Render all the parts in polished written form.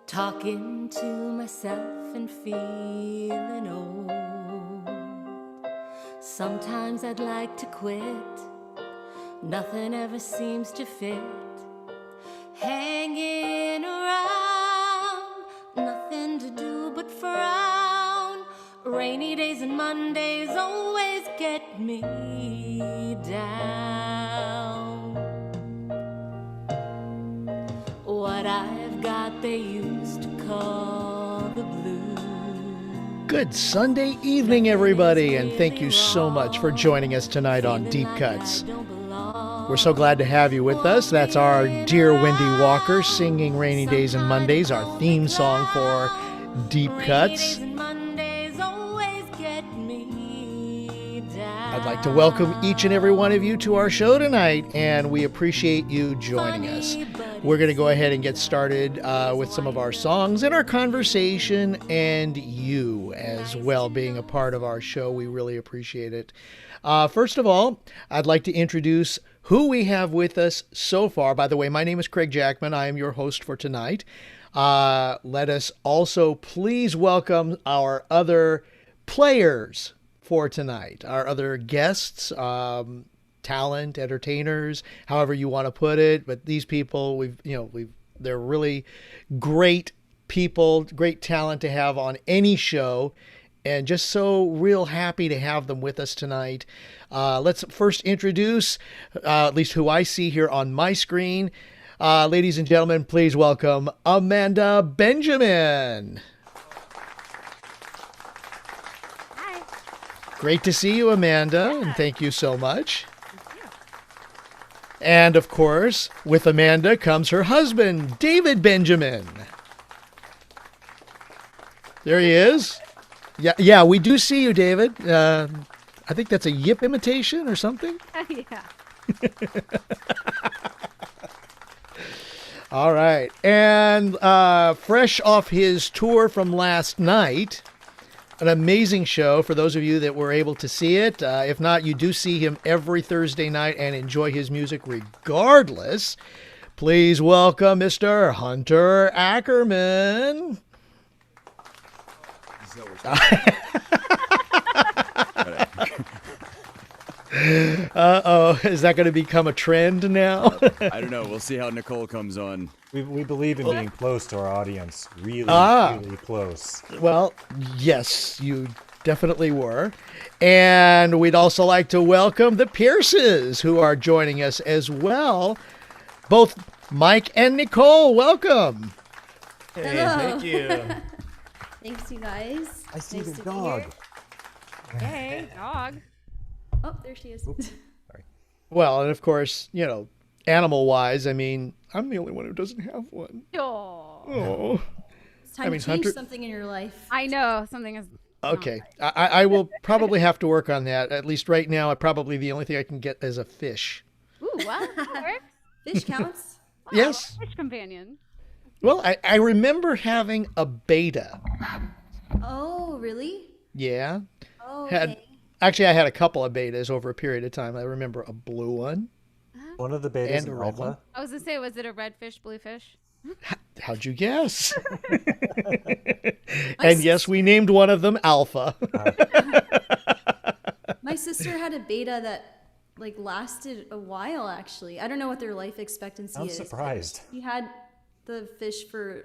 Talking to myself and feeling old. Sometimes I'd like to quit. Nothing ever seems to fit. Hanging around, nothing to do but frown. Rainy days and Mondays always get me down. What I've got they used to call the blues. Good Sunday evening, everybody, and thank you so much for joining us tonight on Deep Cuts. We're so glad to have you with us. That's our dear Wendy Walker singing Rainy Days and Mondays, our theme song for Deep Cuts. I'd like to welcome each and every one of you to our show tonight, and we appreciate you joining us. We're going to go ahead and get started with some of our songs and our conversation, and you as well being a part of our show. We really appreciate it. First of all, I'd like to introduce who we have with us so far. By the way, my name is Craig Jackman. I am your host for tonight. Let us also please welcome our other players for tonight, our other guests, talent, entertainers, however you want to put it. But these people, they're really great people, great talent to have on any show, and just so real happy to have them with us tonight. Let's first introduce, at least who I see here on my screen. Ladies and gentlemen, please welcome Amanda Benjamin. Hi. Great to see you, Amanda, Yeah. and thank you so much. Thank you. And of course, with Amanda comes her husband, David Benjamin. There he is. Yeah, we do see you, David. I think that's a yip imitation or something. Yeah. All right. And fresh off his tour from last night, an amazing show for those of you that were able to see it. If not, you do see him every Thursday night and enjoy his music regardless. Please welcome Mr. Hunter Ackerman. Uh-oh, is that going to become a trend now? I don't know. We'll see how Nicole comes on. We believe in being close to our audience. Really, really close. Well, yes, you definitely were. And we'd also like to welcome the Pierces, who are joining us as well. Both Mike and Nicole, welcome. Hey, Hello. thank you. Thanks, you guys. I see Nice the to be dog. here. Hey, dog. Oh, there she is. Well, and of course, animal-wise, I mean, I'm the only one who doesn't have one. Oh, Oh. It's time I mean, to change Hunter- something in your life. I know something is. Okay, I will probably have to work on that. At least right now, probably the only thing I can get is a fish. Ooh, what? That works? Fish counts. Wow, Yes. Fish companion. Well, I remember having a beta. Oh, really? Yeah. Oh, Had okay. Actually, I had a couple of betas over a period of time. I remember a blue one. One of the betas And a in red alpha. one. I was gonna say, was it a red fish, blue fish? How'd you guess? And yes, we named one of them Alpha. My sister had a beta that lasted a while. Actually, I don't know what their life expectancy I'm is. but surprised. She had the fish for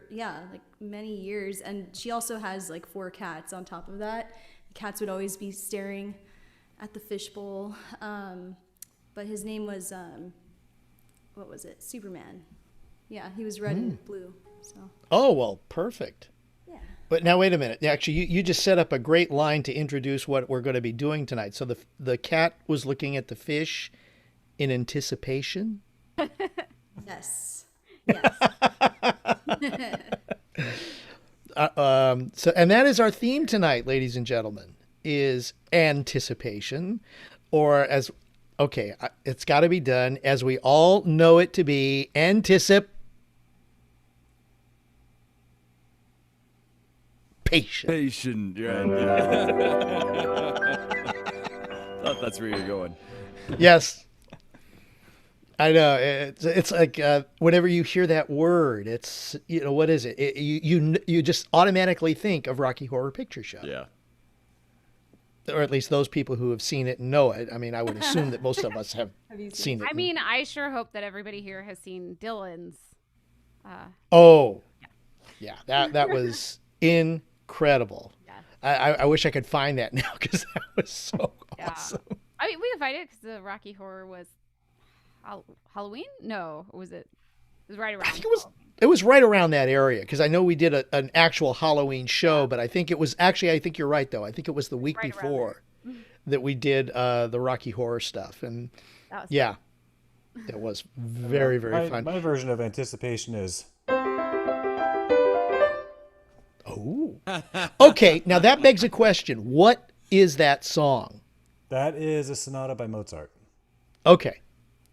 many years, and she also has 4 cats on top of that. The cats would always be staring at the fishbowl. But his name was what was it? Superman. Yeah, he was red and blue. So Oh, well, perfect. yeah. But now, wait a minute. Actually, you just set up a great line to introduce what we're going to be doing tonight. So the cat was looking at the fish in anticipation. Yes. Yes. And that is our theme tonight, ladies and gentlemen, is anticipation, or it's got to be done as we all know it to be, anticipation. Patient. Yeah. Thought that's where you're going. Yes. I know it's like whenever you hear that word, it's what is it? You just automatically think of Rocky Horror Picture Show. Yeah. Or at least those people who have seen it and know it. I mean, I would assume that most of us have seen it. I mean, I sure hope that everybody here has seen Dylan's. Oh, yeah, that was incredible. Yeah. I wish I could find that now because that was so awesome. I mean, we can find it because the Rocky Horror was Halloween. No, was it? It was right around. I think it was right around that area because I know we did an actual Halloween show, but I think it was actually. I think you're right though. I think it was the week right before that we did the Rocky Horror stuff, and that was yeah, it was very fun. My version of anticipation is. Oh, okay. Now that begs a question. What is that song? That is a sonata by Mozart. Okay.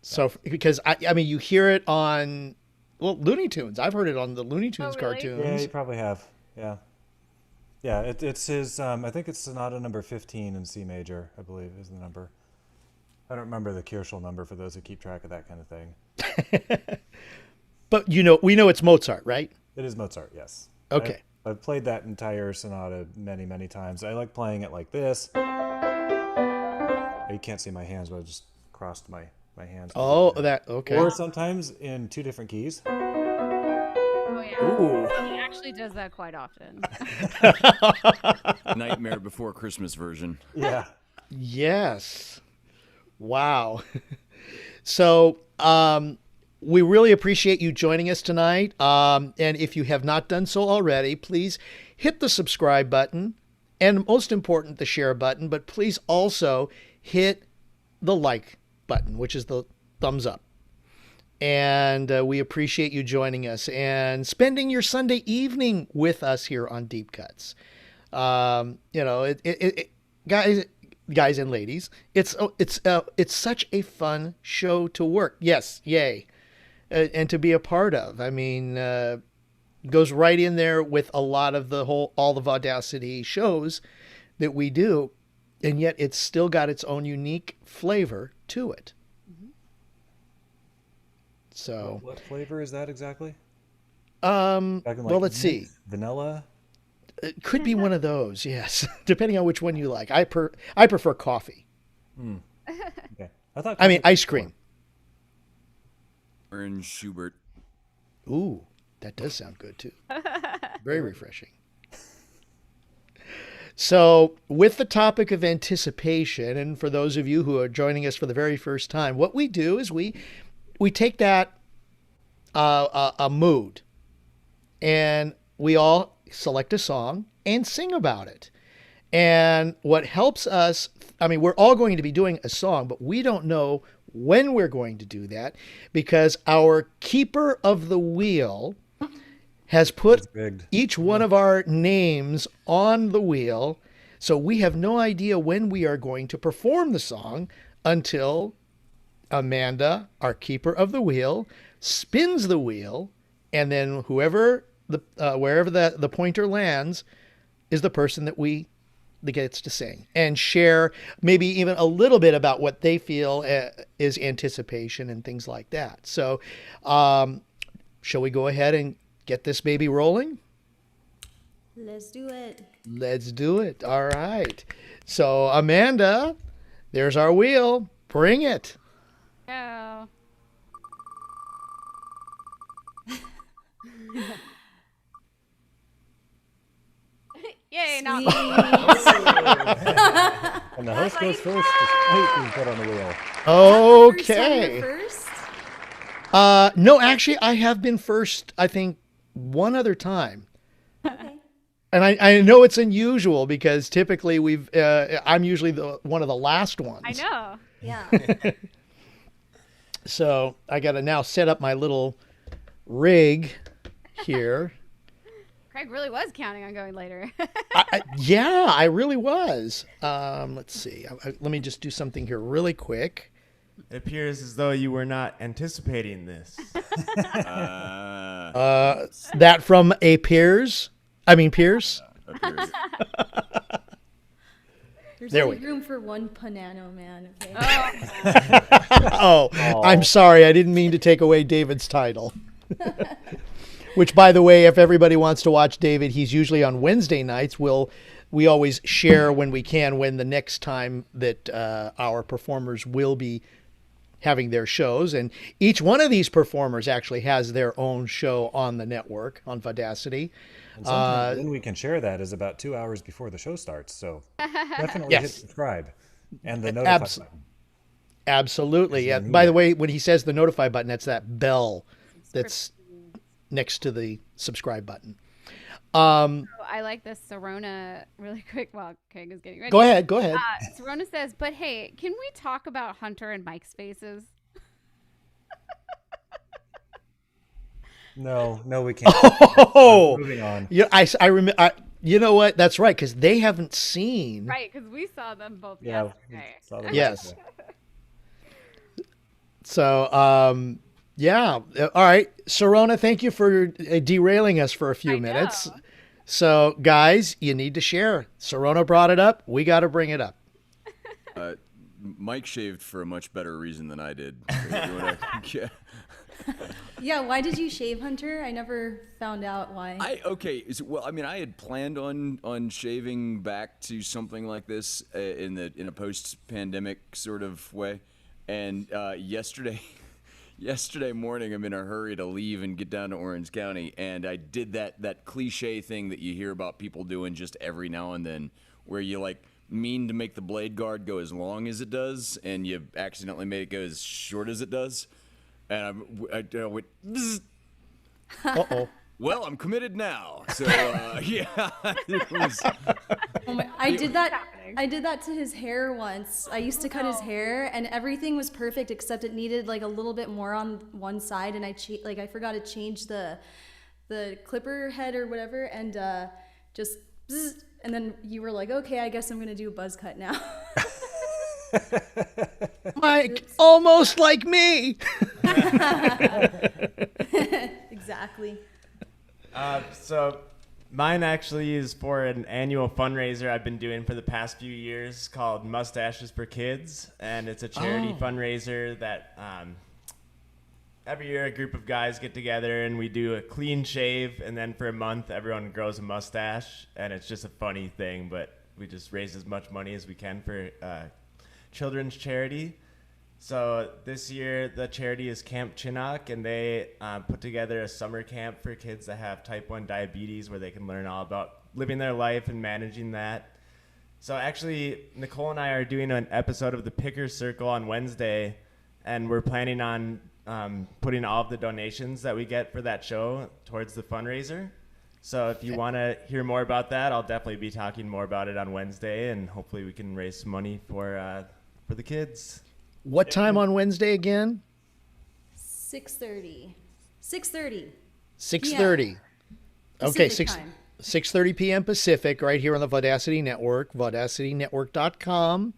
So, because I mean, you hear it on, Looney Tunes. I've heard it on the Looney Tunes really? cartoons. Yeah, you probably have. Yeah. Yeah, it's his, I think it's sonata number 15 in C major, I believe is the number. I don't remember the Kirschel number for those who keep track of that kind of thing. But we know it's Mozart, right? It is Mozart, yes. Okay. I've played that entire sonata many times. I like playing it like this. You can't see my hands, but I just crossed my hands. Oh, okay. Or sometimes in 2 different keys. Oh yeah. Ooh. He actually does that quite often. Nightmare Before Christmas version. Yeah. Yes. Wow. So, we really appreciate you joining us tonight. And if you have not done so already, please hit the subscribe button and most important, the share button, but please also hit the like button, which is the thumbs up. And we appreciate you joining us and spending your Sunday evening with us here on Deep Cuts. Guys and ladies, it's such a fun show to work. Yes, yay, and to be a part of. I mean, goes right in there with a lot of all the Vaudacity shows that we do, and yet it's still got its own unique flavor to it. So, what flavor is that exactly? Let's see. Vanilla? It could be one of those, yes, depending on which one you like. I prefer coffee. Okay. I mean, ice cream. Aaron Schubert. Ooh, that does sound good too. Very refreshing. So, with the topic of anticipation, and for those of you who are joining us for the very first time, what we do is we take that a mood, and we all select a song and sing about it. And what helps us, I mean, we're all going to be doing a song, but we don't know when we're going to do that because our keeper of the wheel has put each one of our names on the wheel. So we have no idea when we are going to perform the song until Amanda, our keeper of the wheel, spins the wheel, and then wherever the pointer lands is the person that gets to sing and share maybe even a little bit about what they feel is anticipation and things like that. So, shall we go ahead and get this baby rolling? Let's do it. Let's do it. All right. So, Amanda, there's our wheel. Bring it. Oh. Yay, not And the host goes first, despite being put on the wheel. Okay. First? No, actually, I have been first, I think, one other time. Okay. And I know it's unusual because typically I'm usually one of the last ones. I know. Yeah. So I got to now set up my little rig here. Craig really was counting on going later. Yeah, I really was. Let's see. Let me just do something here really quick. It appears as though you were not anticipating this. That from Pierce. Appears. There's There only we room for one Panano man, okay? Oh, I'm sorry. I didn't mean to take away David's title. Which, by the way, if everybody wants to watch David, he's usually on Wednesday nights. We always share when we can when the next time that our performers will be having their shows. And each one of these performers actually has their own show on the network, on Vaudacity. And sometimes when we can share that is about 2 hours before the show starts. So definitely hit Yes. subscribe and the notify button. Absolutely. Yeah. By the way, when he says the notify button, that's that bell that's next to the subscribe button. I like this Serona really quick while Craig is getting ready. Go ahead. Serona says, but hey, can we talk about Hunter and Mike's faces? No, we can't. Oh, Moving on. yeah. I remember. You know what? That's right, because they haven't seen. Right, because we saw them both Yeah. yesterday. saw them Yes. yesterday. So, yeah. All right. Serona, thank you for derailing us for a few minutes. know. So, guys, you need to share. Serona brought it up. We got to bring it up. Mike shaved for a much better reason than I did. Yeah. Yeah, why did you shave, Hunter? I never found out why. I had planned on shaving back to something like this in a post-pandemic sort of way, and yesterday morning I'm in a hurry to leave and get down to Orange County, and I did that cliche thing that you hear about people doing just every now and then, where you like mean to make the blade guard go as long as it does, and you accidentally made it go as short as it does. And I went, bzz. Uh-oh. Well, I'm committed now. So, yeah. It was, I did that to his hair once. I used to cut his hair, and everything was perfect except it needed like a little bit more on one side, and I forgot to change the clipper head or whatever, and just bzz, and then you were like, okay, I guess I'm gonna do a buzz cut now. Mike, almost like me. Exactly. So mine actually is for an annual fundraiser I've been doing for the past few years called Mustaches for Kids. And it's a charity fundraiser that every year a group of guys get together and we do a clean shave. And then for a month, everyone grows a mustache. And it's just a funny thing, but we just raise as much money as we can for children's charity. So this year the charity is Camp Chinook, and they put together a summer camp for kids that have type 1 diabetes where they can learn all about living their life and managing that. So actually Nicole and I are doing an episode of the Picker Circle on Wednesday, and we're planning on putting all of the donations that we get for that show towards the fundraiser. So if you want to hear more about that, I'll definitely be talking more about it on Wednesday, and hopefully we can raise some money for the kids. What time on Wednesday again? 6:30. 6:30. 6:30. Okay, Pacific time. 6:30 p.m. Pacific, right here on the Vaudacity Network, VaudacityNetwork.com.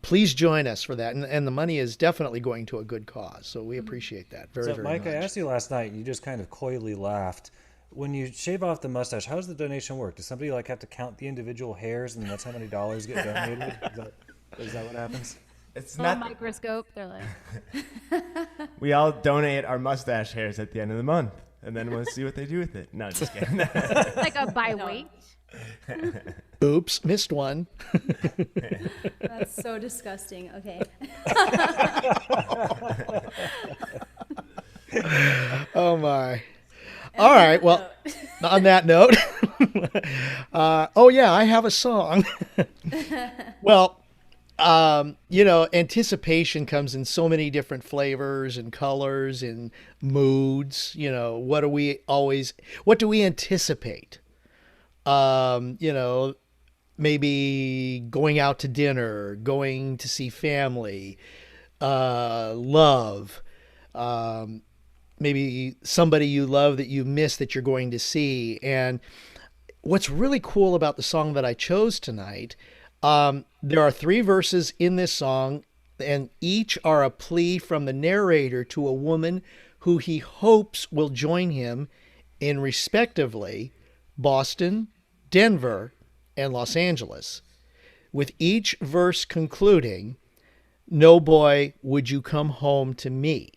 Please join us for that. And the money is definitely going to a good cause. So we appreciate that very, So, very Mike, much. I asked you last night, you just kind of coyly laughed. When you shave off the mustache, how does the donation work? Does somebody like have to count the individual hairs, and that's how many dollars get donated? Is that what happens? It's Little not. microscope. They're like, We all donate our mustache hairs at the end of the month, and then we'll see what they do with it. No, just kidding. like a by weight. Oops, missed one. That's so disgusting. Okay. Oh, my. All right. Well, on that note, I have a song. Well, anticipation comes in so many different flavors and colors and moods. What do we anticipate? Maybe going out to dinner, going to see family, love, maybe somebody you love that you miss that you're going to see. And what's really cool about the song that I chose tonight, there are 3 verses in this song, and each are a plea from the narrator to a woman who he hopes will join him in respectively Boston, Denver, and Los Angeles. with each verse concluding, "No boy, would you come home to me?"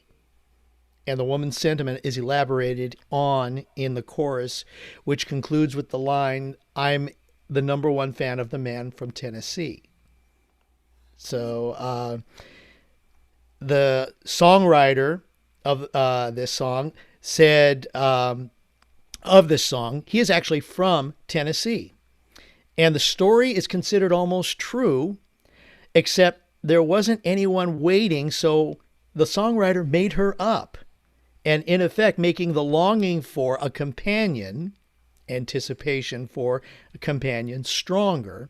And the woman's sentiment is elaborated on in the chorus, which concludes with the line, "I'm the number one fan of the man from Tennessee." So the songwriter of this song said of this song, he is actually from Tennessee. And the story is considered almost true, except there wasn't anyone waiting, so the songwriter made her up. And in effect, making the longing for a companion, anticipation for a companion, stronger.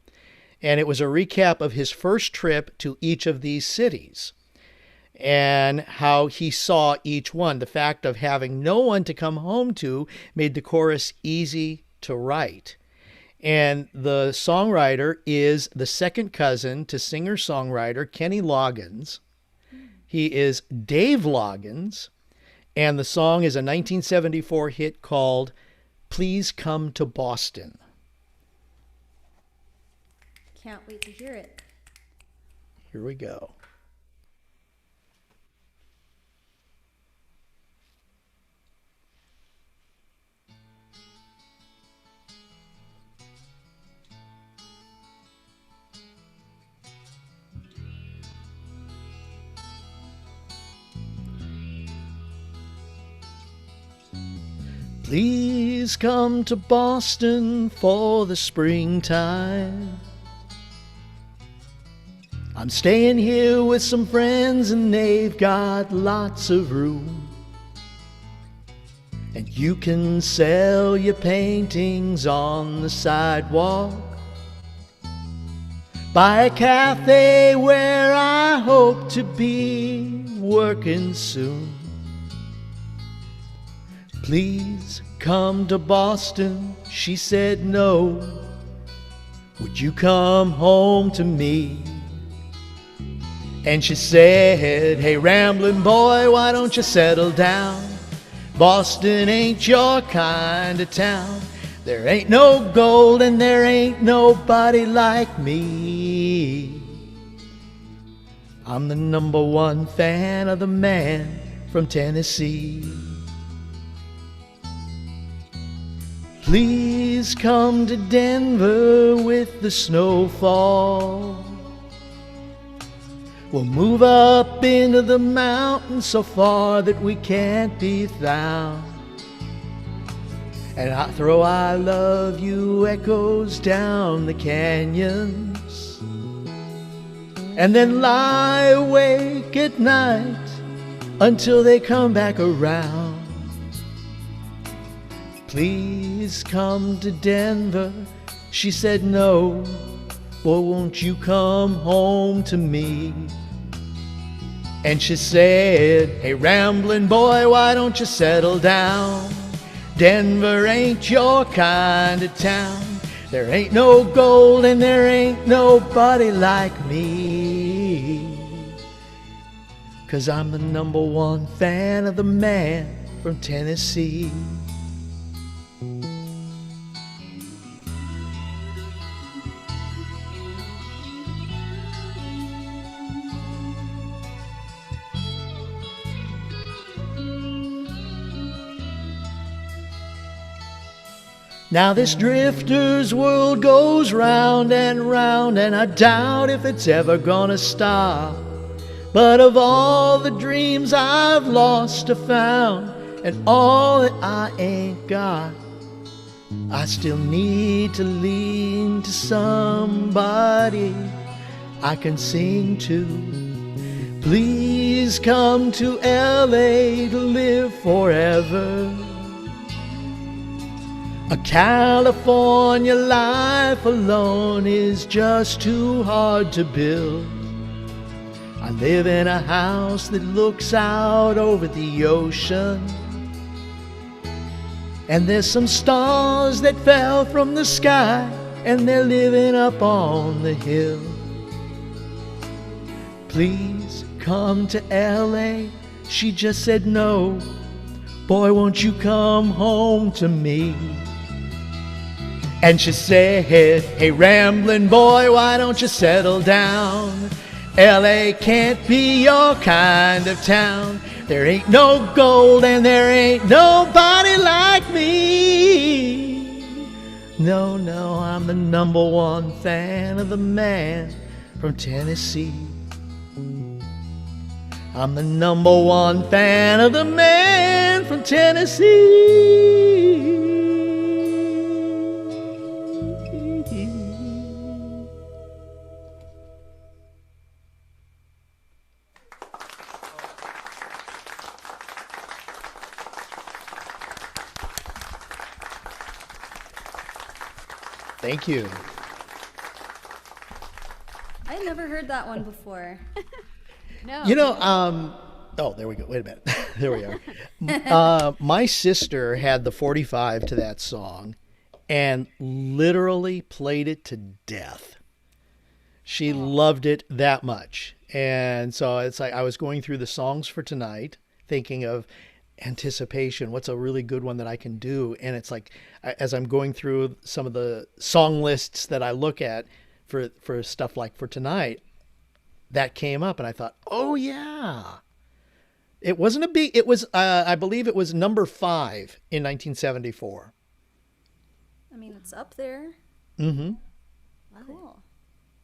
And it was a recap of his first trip to each of these cities and how he saw each one. The fact of having no one to come home to made the chorus easy to write. And the songwriter is the second cousin to singer-songwriter Kenny Loggins. He is Dave Loggins. And the song is a 1974 hit called "Please Come to Boston." Can't wait to hear it. Here we go. Please come to Boston for the springtime. I'm staying here with some friends and they've got lots of room. And you can sell your paintings on the sidewalk by a cafe where I hope to be working soon. Please come to Boston, she said no. Would you come home to me? And she said, hey rambling boy, why don't you settle down? Boston ain't your kind of town. There ain't no gold and there ain't nobody like me. I'm the number one fan of the man from Tennessee. Please come to Denver with the snowfall. We'll move up into the mountains so far that we can't be found. And I throw I love you echoes down the canyons. And then lie awake at night until they come back around. Please come to Denver, she said no. Boy, won't you come home to me? And she said, hey rambling boy, why don't you settle down? Denver ain't your kind of town. There ain't no gold and there ain't nobody like me. 'Cause I'm the number one fan of the man from Tennessee. Now this drifter's world goes round and round, and I doubt if it's ever gonna stop. But of all the dreams I've lost or found, and all that I ain't got, I still need to lean to somebody I can sing to. Please come to LA to live forever. A California life alone is just too hard to build. I live in a house that looks out over the ocean, and there's some stars that fell from the sky, and they're living up on the hill. Please come to LA, she just said no. Boy, won't you come home to me? And she said, hey, rambling boy, why don't you settle down? L.A. can't be your kind of town. There ain't no gold and there ain't nobody like me. No, no, I'm the number one fan of the man from Tennessee. I'm the number one fan of the man from Tennessee. Thank you. I had never heard that one before. No. You know, oh, there we go. Wait a minute. There we are. My sister had the 45 to that song and literally played it to death. She loved it that much. And so it's like I was going through the songs for tonight, thinking of anticipation. What's a really good one that I can do? And it's like, as I'm going through some of the song lists that I look at for stuff like for tonight, that came up and I thought, oh yeah. It wasn't a big, it was, I believe it was number 5 in 1974. I mean, it's up there. Mm-hmm. Cool.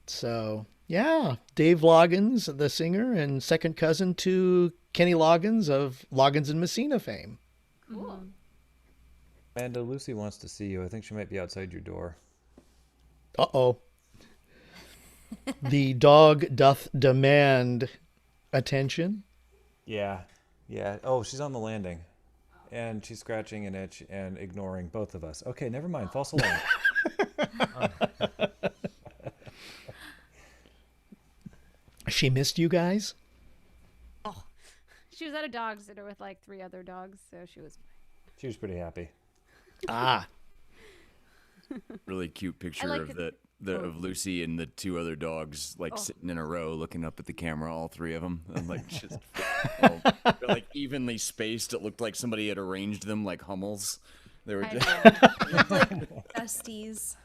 So, yeah, Dave Loggins, the singer, and second cousin to Kenny Loggins of Loggins and Messina fame. Cool. Amanda, Lucy wants to see you. I think she might be outside your door. Uh-oh. The dog doth demand attention. Yeah. Yeah. Oh, she's on the landing. And she's scratching an itch and ignoring both of us. Okay, never mind. False alarm. She missed you guys? She was at a dog sitter with like 3 other dogs, so she was. She was pretty happy. Ah. Really cute picture like of of Lucy and the 2 other dogs like sitting in a row looking up at the camera, all 3 of them, and like just they're like evenly spaced. It looked like somebody had arranged them like Hummels. They were just Besties.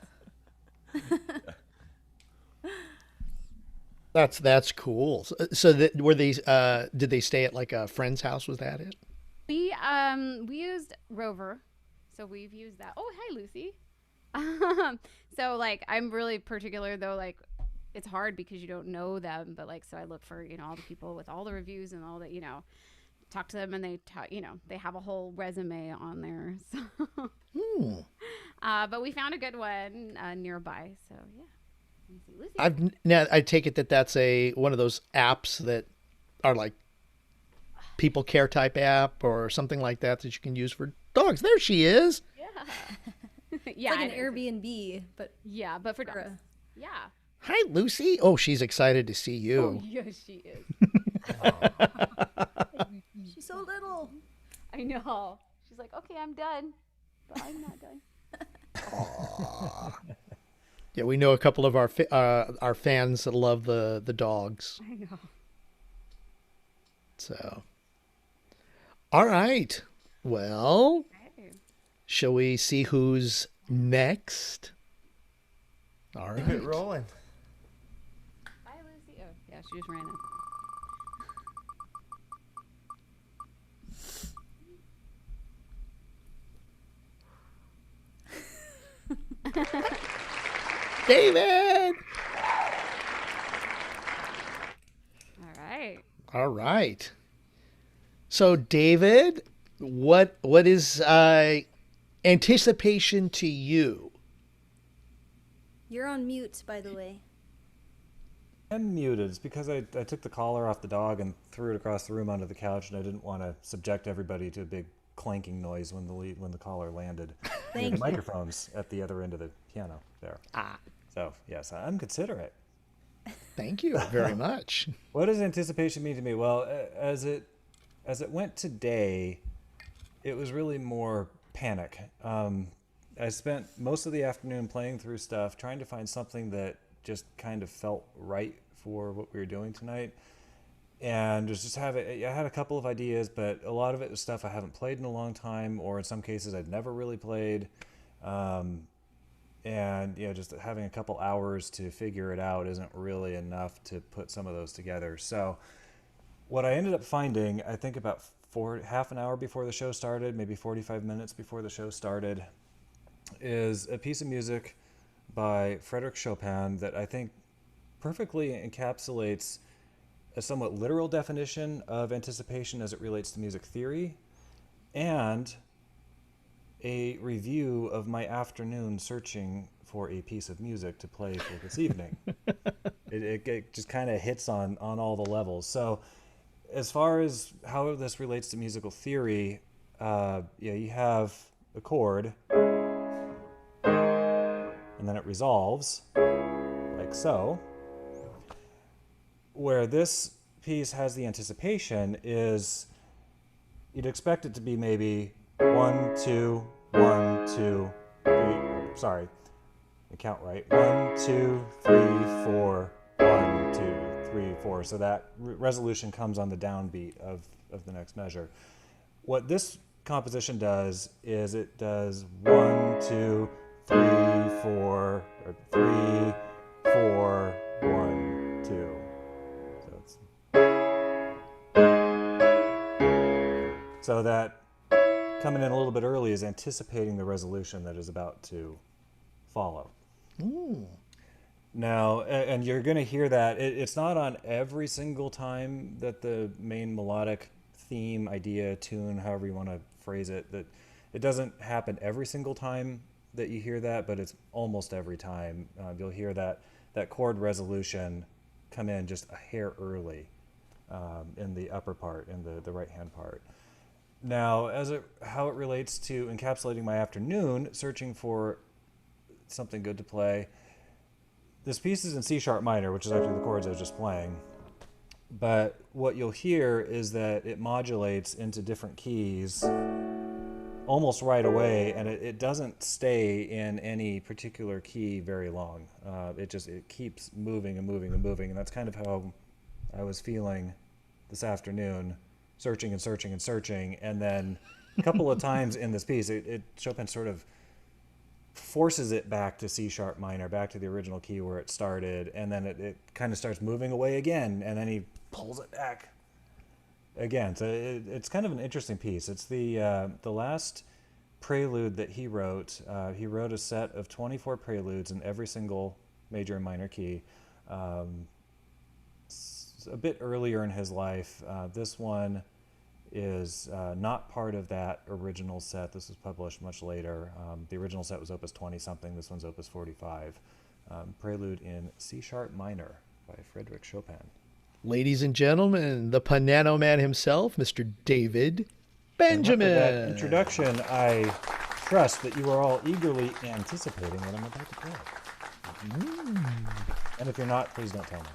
That's cool. So that, were these did they stay at like a friend's house? Was that it? We used Rover, so we've used that. Oh, hi, Lucy. So like I'm really particular though, like it's hard because you don't know them, but like so I look for all the people with all the reviews and all that, talk to them and they they have a whole resume on there. So but we found a good one nearby, so yeah. Let me see. Lucy. I take it that that's one of those apps that are like people care type app or something like that you can use for dogs. There she is. Yeah. It's Yeah, like an it is. Airbnb, but Yeah, but for dogs. a- Yeah. Hi, Lucy. Oh, she's excited to see Oh, you. yes, she is. she's so little. I know. She's like, okay, I'm done, but I'm not done. Yeah, we know a couple of our fans that love the dogs. I know. So, all right. Well, shall we see who's next? All Keep right. it rolling. Bye, Lucy. Oh, yeah, she just ran in. David. All right. All right. So, David, what is anticipation to you? You're on mute, by the way. I'm muted. It's because I took the collar off the dog and threw it across the room onto the couch, and I didn't want to subject everybody to a big clanking noise when the collar landed. Thank the you. microphone's at the other end of the piano there. So yes, I'm considerate. Thank you very much. What does anticipation mean to me? Well, as it went today, it was really more panic. I spent most of the afternoon playing through stuff, trying to find something that just kind of felt right for what we were doing tonight. And I had a couple of ideas, but a lot of it was stuff I haven't played in a long time, or in some cases I'd never really played. and just having a couple hours to figure it out isn't really enough to put some of those together. So what I ended up finding, I think about half an hour before the show started, maybe 45 minutes before the show started, is a piece of music by Frédéric Chopin that I think perfectly encapsulates a somewhat literal definition of anticipation as it relates to music theory, and a review of my afternoon searching for a piece of music to play for this evening. It just kind of hits on all the levels. So as far as how this relates to musical theory, you have a chord, and then it resolves, like so. Where this piece has the anticipation is you'd expect it to be maybe 1, 2, 1, 2, 3. Sorry, I count right. 1, 2, 3, 4. 1, 2, 3, 4. So that resolution comes on the downbeat of the next measure. What this composition does is it does 1, 2, 3, 4, or 3, 4, 1, 2. So that coming in a little bit early is anticipating the resolution that is about to follow. Ooh. Now, and you're going to hear that. It's not on every single time that the main melodic theme, idea, tune, however you want to phrase it, that it doesn't happen every single time that you hear that, but it's almost every time. You'll hear that chord resolution come in just a hair early in the upper part, in the right-hand part. Now, how it relates to encapsulating my afternoon, searching for something good to play, this piece is in C sharp minor, which is actually the chords I was just playing. But what you'll hear is that it modulates into different keys almost right away, and it doesn't stay in any particular key very long. It keeps moving and moving and moving, and that's kind of how I was feeling this afternoon. Searching and searching and searching, and then a couple of times in this piece, Chopin sort of forces it back to C sharp minor, back to the original key where it started, and then it kind of starts moving away again, and then he pulls it back again. So it's kind of an interesting piece. It's the last prelude that he wrote. He wrote a set of 24 preludes in every single major and minor key. A bit earlier in his life. This one is not part of that original set. This was published much later. The original set was Opus 20-something. This one's Opus 45. Prelude in C sharp minor by Frédéric Chopin. Ladies and gentlemen, the Panano Man himself, Mr. David Benjamin. And after that introduction, I trust that you are all eagerly anticipating what I'm about to play. And if you're not, please don't tell me.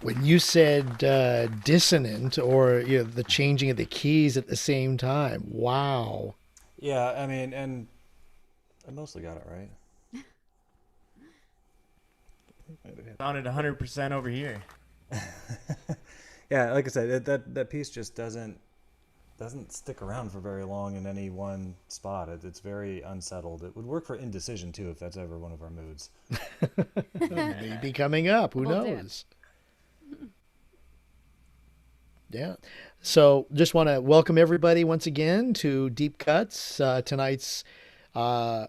When you said dissonant, or the changing of the keys at the same time, wow. Yeah, I mean, and I mostly got it right. Sounded 100% over here. Yeah, like I said, that piece just doesn't stick around for very long in any one spot. It's very unsettled. It would work for indecision too, if that's ever one of our moods. Maybe coming up. Who Will do. knows? Yeah. So just want to welcome everybody once again to Deep Cuts. Tonight's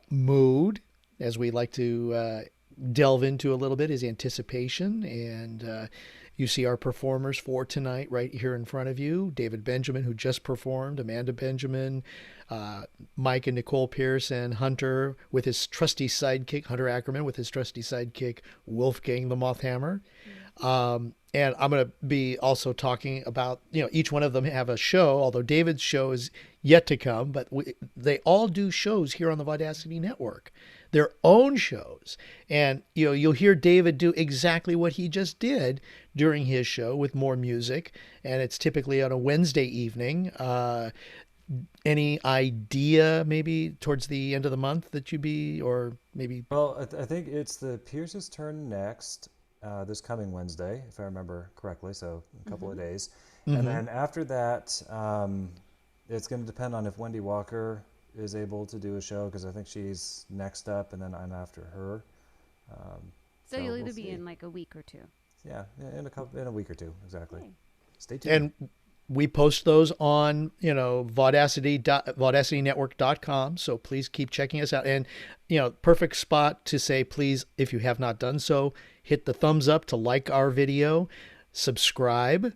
mood, as we like to delve into a little bit, is anticipation. And you see our performers for tonight right here in front of you. David Benjamin, who just performed, Amanda Benjamin, Mike and Nicole Pearson, Hunter with his trusty sidekick, Hunter Ackerman with his trusty sidekick, Wolfgang the Mothhammer. And I'm going to be also talking about, each one of them have a show, although David's show is yet to come, but they all do shows here on the Vaudacity Network, their own shows. And, you'll hear David do exactly what he just did during his show with more music. And it's typically on a Wednesday evening. Any idea maybe towards the end of the month that you'd be, or maybe? Well, I think it's the Pierce's turn next. This coming Wednesday, if I remember correctly, so a couple of days. And then after that, it's going to depend on if Wendy Walker is able to do a show, because I think she's next up, and then I'm after her. So you'll either we'll be see. in like a week or two. Yeah, in a week or two, exactly. Okay. Stay tuned. And we post those on, VaudacityNetwork.com. So please keep checking us out. And, perfect spot to say, please, if you have not done so, hit the thumbs up to like our video, subscribe.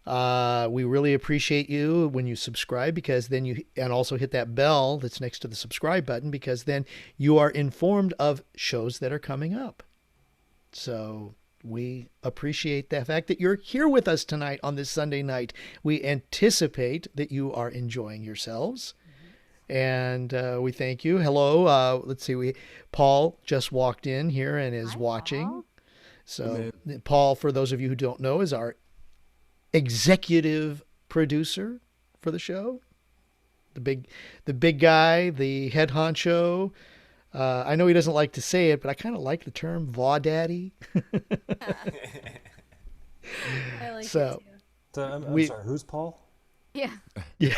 We really appreciate you when you subscribe, because then and also hit that bell that's next to the subscribe button, because then you are informed of shows that are coming up. So we appreciate the fact that you're here with us tonight on this Sunday night. We anticipate that you are enjoying yourselves. And we thank you. Hello. Let's see. Paul just walked in here and is watching. Paul. So Paul, for those of you who don't know, is our executive producer for the show. The big guy, the head honcho. I know he doesn't like to say it, but I kind of like the term Vaudaddy. I like So- it too. So I'm sorry, who's Paul? Yeah. Yeah.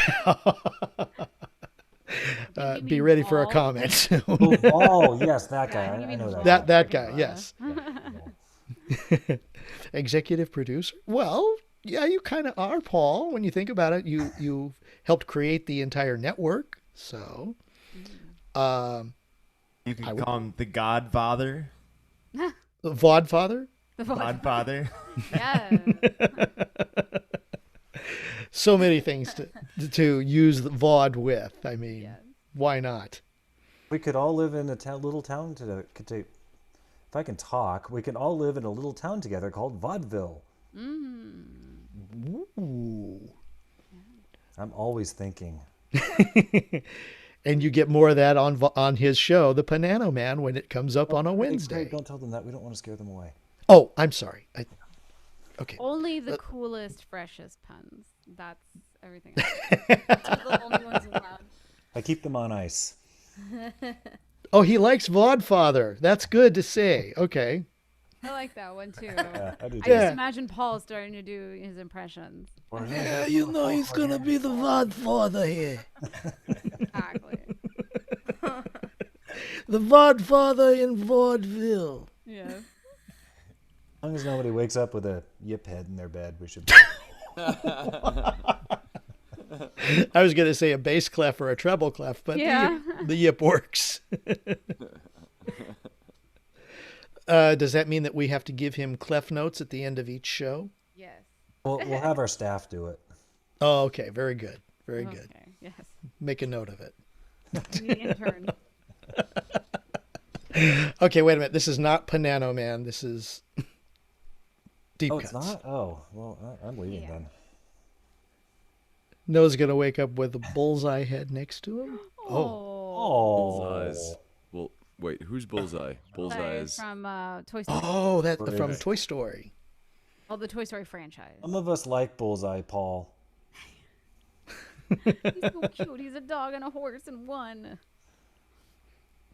You Be mean ready for a Paul? comment soon. Oh, yes, that guy. Yeah, you I mean know Paul. that. That guy, yes. Yeah. Executive producer. Well, yeah, you kind of are, Paul. When you think about it, you helped create the entire network. So, You could call him the Godfather. Vaudfather. Godfather. Yeah. So many things to use the Vaud with. I mean, why not? We could all live in a little town together. If I can talk, we can all live in a little town together called Vaudeville. Ooh. I'm always thinking. And you get more of that on his show, The Panano Man, when it comes up on a Hey, Wednesday. Craig, don't tell them that. We don't want to scare them away. Oh, I'm sorry. Okay. Only the coolest, freshest puns. That's everything. The only ones allowed. I keep them on ice. Oh, he likes Vaudfather. That's good to say. Okay. I like that one too. Yeah, I do I too. just imagine Paul starting to do his impressions. Yeah, he's gonna be the Vaudfather here. Exactly. The Vaudfather in Vaudeville. Yeah. As long as nobody wakes up with a yip head in their bed, we should. I was gonna say a bass clef or a treble clef, but Yeah. the yip works. Does that mean that we have to give him clef notes at the end of each show? Yes. We'll have our staff do it. Oh, okay. Very good. Very good. Okay. Yes. Make a note of it. The intern. Okay, wait a minute. This is not Panano Man. This is Deep Oh, Cuts. it's not? Oh, well, I'm leaving then. Noah's gonna wake up with a bullseye head next to him. Oh, Oh. Bullseyes. Well, wait, who's Bullseye? Bullseye is. From Toy Story. oh, that Right. from Toy Story. Oh, the Toy Story franchise. Some of us like Bullseye, Paul. He's so cute. He's a dog and a horse in one.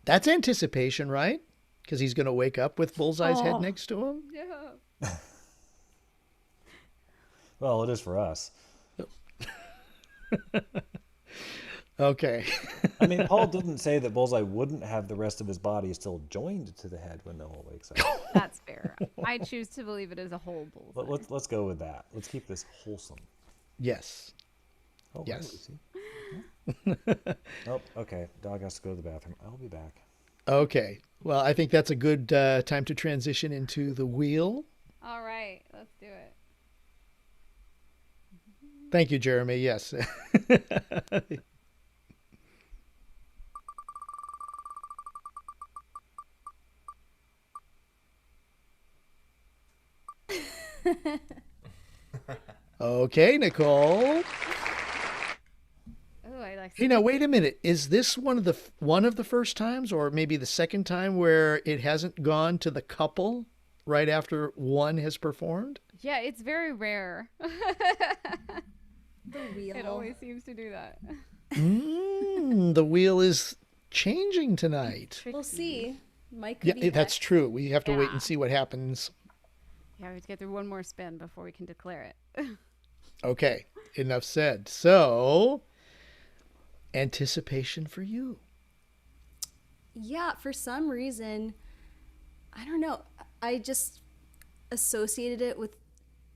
That's anticipation, right? Because he's going to wake up with Bullseye's head next to him. Yeah. Well, it is for us. Okay. I mean, Paul didn't say that Bullseye wouldn't have the rest of his body still joined to the head when Noah wakes up. That's fair. I choose to believe it is a whole bullseye. Let's go with that. Let's keep this wholesome. Yes. Oh, Yes. Lucy. Nope. Okay. Dog has to go to the bathroom. I'll be back. Okay. Well, I think that's a good time to transition into the wheel. All right, let's do it. Thank you, Jeremy. Yes. Okay, Nicole. Oh, I like. Hey, now wait a minute. Is this one of the first times, or maybe the second time, where it hasn't gone to the couple right after one has performed? Yeah, it's very rare. The wheel. It always seems to do that. The wheel is changing tonight. We'll see. Mike Yeah, could be that's next. true. We have to wait Yeah. and see what happens. Yeah, we have to get through one more spin before we can declare it. Okay, enough said. So, anticipation for you. Yeah, for some reason, I don't know. I just associated it with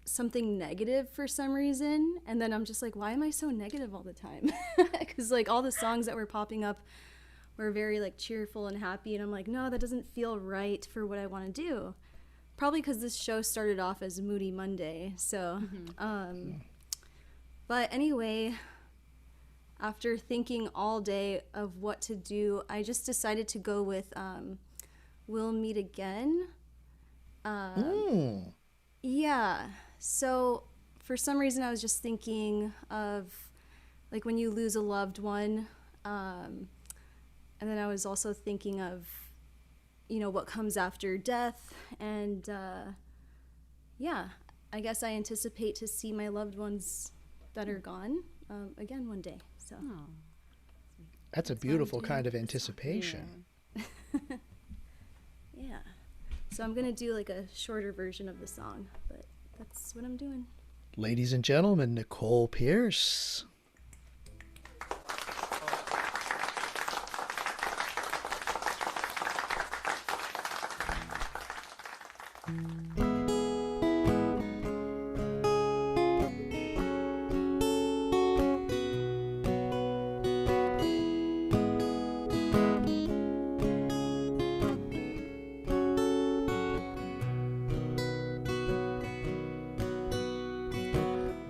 something negative for some reason. And then I'm just like, why am I so negative all the time? Because like all the songs that were popping up were very like cheerful and happy. And I'm like, no, that doesn't feel right for what I want to do. Probably because this show started off as Moody Monday. So, but anyway, after thinking all day of what to do, I just decided to go with We'll Meet Again. Yeah. So for some reason, I was just thinking of like when you lose a loved one. And then I was also thinking of, you know, what comes after death. And yeah, I guess I anticipate to see my loved ones that are gone again one day. So That's a beautiful kind of anticipation. yeah. So I'm going to do like a shorter version of the song, but that's what I'm doing. Ladies and gentlemen, Nicole Pierce.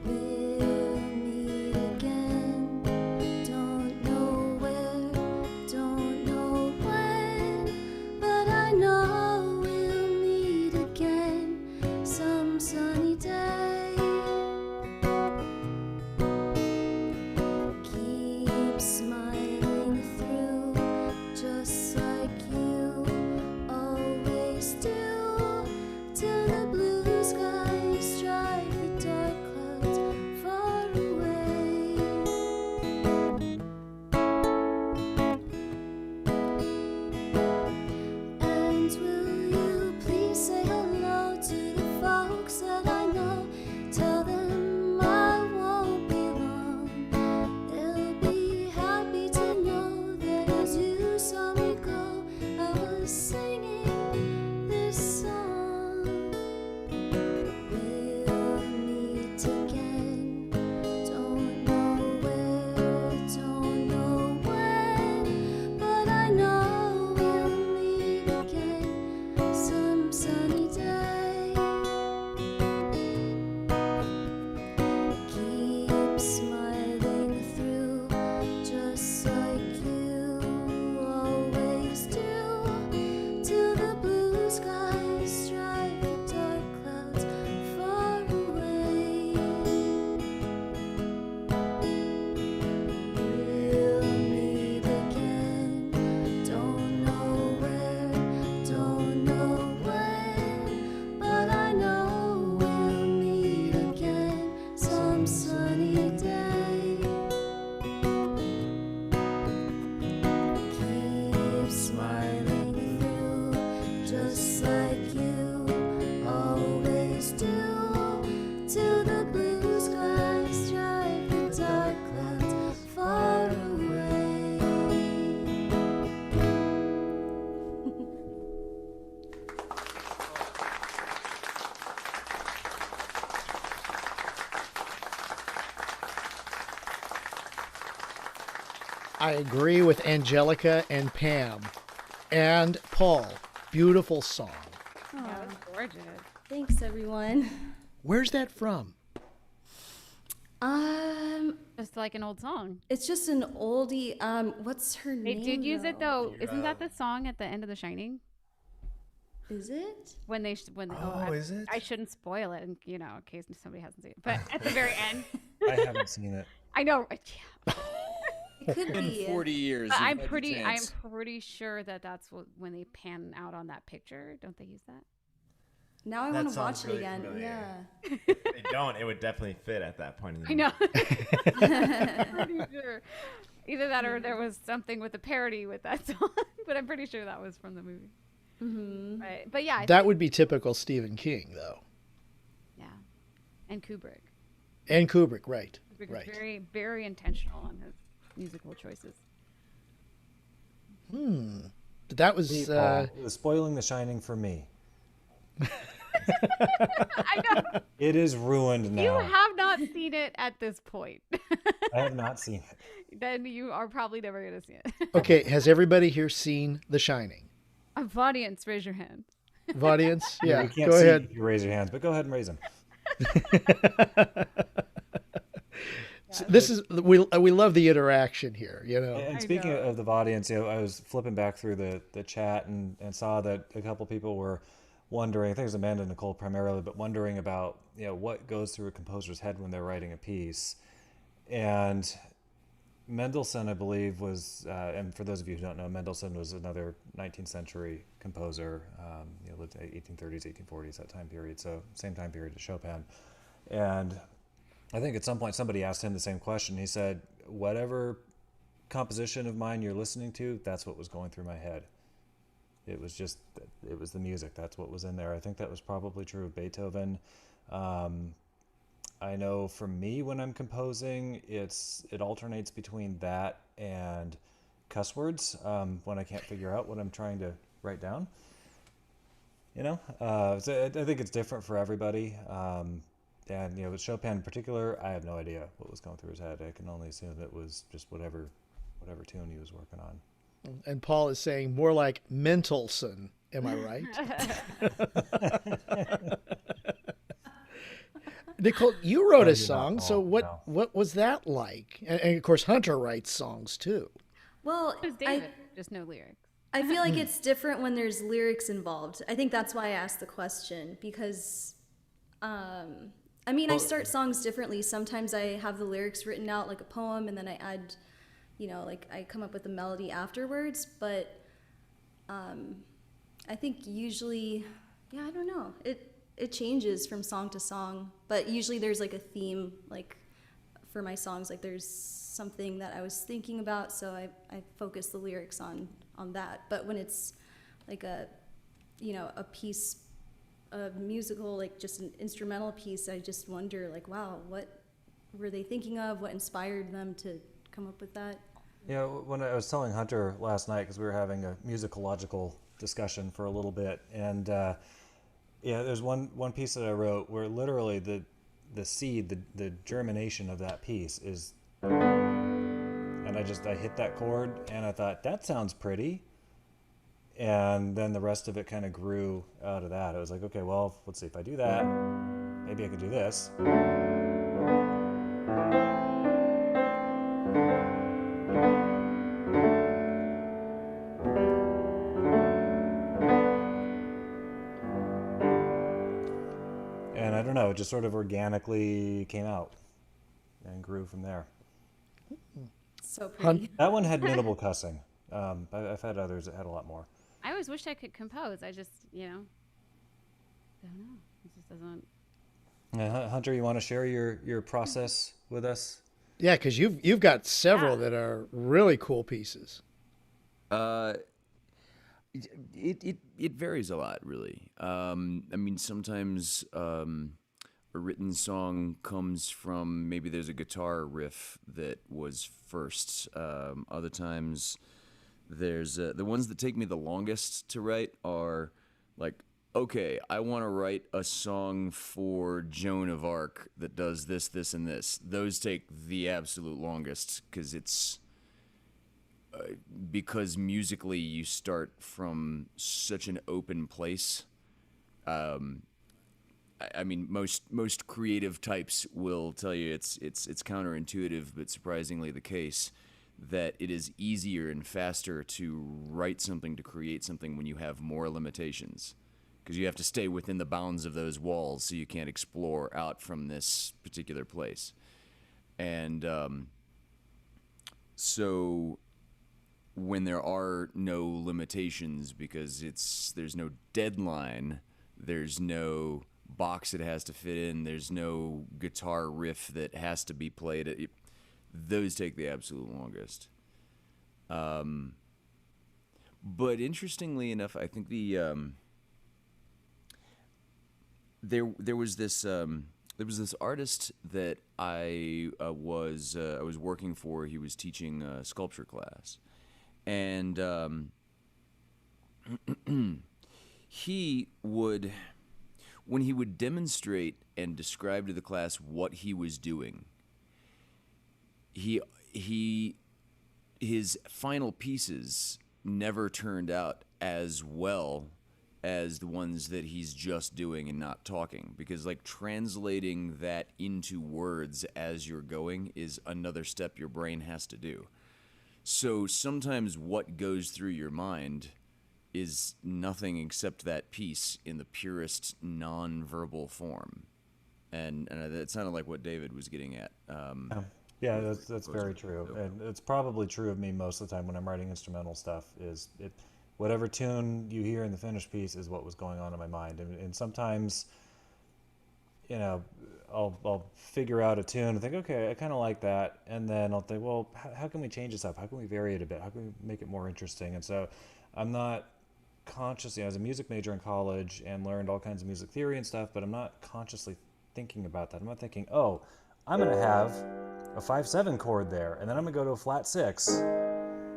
We'll meet again. Don't know where, don't know when, but I know we'll meet again. I agree with Angelica and Pam and Paul. Beautiful song. Yeah, it was gorgeous. Thanks, everyone. Where's that from? Just like an old song. It's just an oldie. What's her They name? did use it though. Isn't that the song at the end of The Shining? Is it? When they Is it? I shouldn't spoil it, in case somebody hasn't seen it. But at the very end, I haven't seen it. I know. Yeah. It could In be. 40 years. But you've I'm had the pretty chance. sure that's when they pan out on that picture. Don't they use that? Now I That want to sounds watch it really again. familiar. Yeah. If they don't, it would definitely fit at that point in the I movie. know. I'm pretty sure. Either that or there was something with a parody with that song. But I'm pretty sure that was from the movie. Mm-hmm. Right. But yeah. That would be typical Stephen King, though. Yeah. And Kubrick. And Kubrick, right. Kubrick Right. is very, very intentional on his musical choices. But that was See, Paul, it was spoiling The Shining for me. I know. It is ruined now. You have not seen it at this point. I have not seen it. Then you are probably never going to see it. okay. Has everybody here seen The Shining? Audience, raise your hand. Audience, yeah. We can't Go see ahead. if you raise your hands, but go ahead and raise them. So this is we love the interaction here. You know. And I speaking know. of the audience, I was flipping back through the chat and saw that a couple people were wondering, I think it was Amanda and Nicole primarily, but wondering about what goes through a composer's head when they're writing a piece. And Mendelssohn, I believe, was, and for those of you who don't know, Mendelssohn was another 19th century composer, lived in the 1830s, 1840s, that time period, so same time period as Chopin. And I think at some point somebody asked him the same question. He said, whatever composition of mine you're listening to, that's what was going through my head. It was the music. That's what was in there. I think that was probably true of Beethoven. I know for me, when I'm composing, it alternates between that and cuss words when I can't figure out what I'm trying to write down. So I think it's different for everybody. And with Chopin in particular, I have no idea what was going through his head. I can only assume it was just whatever tune he was working on. And Paul is saying more like Mendelssohn. Am I right? Nicole, you wrote a song. So what was that like? And of course, Hunter writes songs too. Well, It was David, just no lyrics. I feel like it's different when there's lyrics involved. I think that's why I asked the question because, I start songs differently. Sometimes I have the lyrics written out like a poem, and then I add, I come up with a melody afterwards. But I think usually, I don't know. It changes from song to song, but usually there's like a theme, like for my songs, like there's something that I was thinking about, so I focus the lyrics on that. But when it's like a piece of musical, like just an instrumental piece, I just wonder like, wow, what were they thinking of? What inspired them to come up with that? When I was telling Hunter last night, because we were having a musicological discussion for a little bit, and there's one piece that I wrote where literally the seed, the germination of that piece is, and I hit that chord and I thought, that sounds pretty. And then the rest of it kind of grew out of that. I was like, okay, well, let's see, if I do that, maybe I could do this. And I don't know, it just sort of organically came out and grew from there. So pretty. That one had minimal cussing. I've had others that had a lot more. I always wished I could compose. I just, don't know. It just doesn't. Hunter, you want to share your process with us? Yeah, because you've got several that are really cool pieces. It varies a lot, really. Sometimes a written song comes from maybe there's a guitar riff that was first. Other times there's the ones that take me the longest to write are like, okay, I want to write a song for Joan of Arc that does this, this, and this. Those take the absolute longest because because musically you start from such an open place. I mean, most creative types will tell you it's counterintuitive, but surprisingly the case, that it is easier and faster to write something, to create something when you have more limitations, because you have to stay within the bounds of those walls, so you can't explore out from this particular place. And so when there are no limitations, because there's no deadline, there's no box it has to fit in, there's no guitar riff that has to be played, those take the absolute longest. But interestingly enough, I think there was this artist that I was working for. He was teaching a sculpture class, and he would, when he would demonstrate and describe to the class what he was doing, his final pieces never turned out as well as the ones that he's just doing and not talking, because like translating that into words as you're going is another step your brain has to do. So sometimes what goes through your mind is nothing except that piece in the purest non-verbal form, and that sounded like what David was getting at. Yeah, that's very true, and it's probably true of me most of the time when I'm writing instrumental stuff. Whatever tune you hear in the finished piece is what was going on in my mind, and sometimes, I'll figure out a tune and think, okay, I kind of like that, and then I'll think, well, how can we change this up? How can we vary it a bit? How can we make it more interesting? And so, I'm not consciously, I was a music major in college and learned all kinds of music theory and stuff, but I'm not consciously thinking about that. I'm not thinking, oh, I'm going to have a 5/7 chord there, and then I'm going to go to a flat 6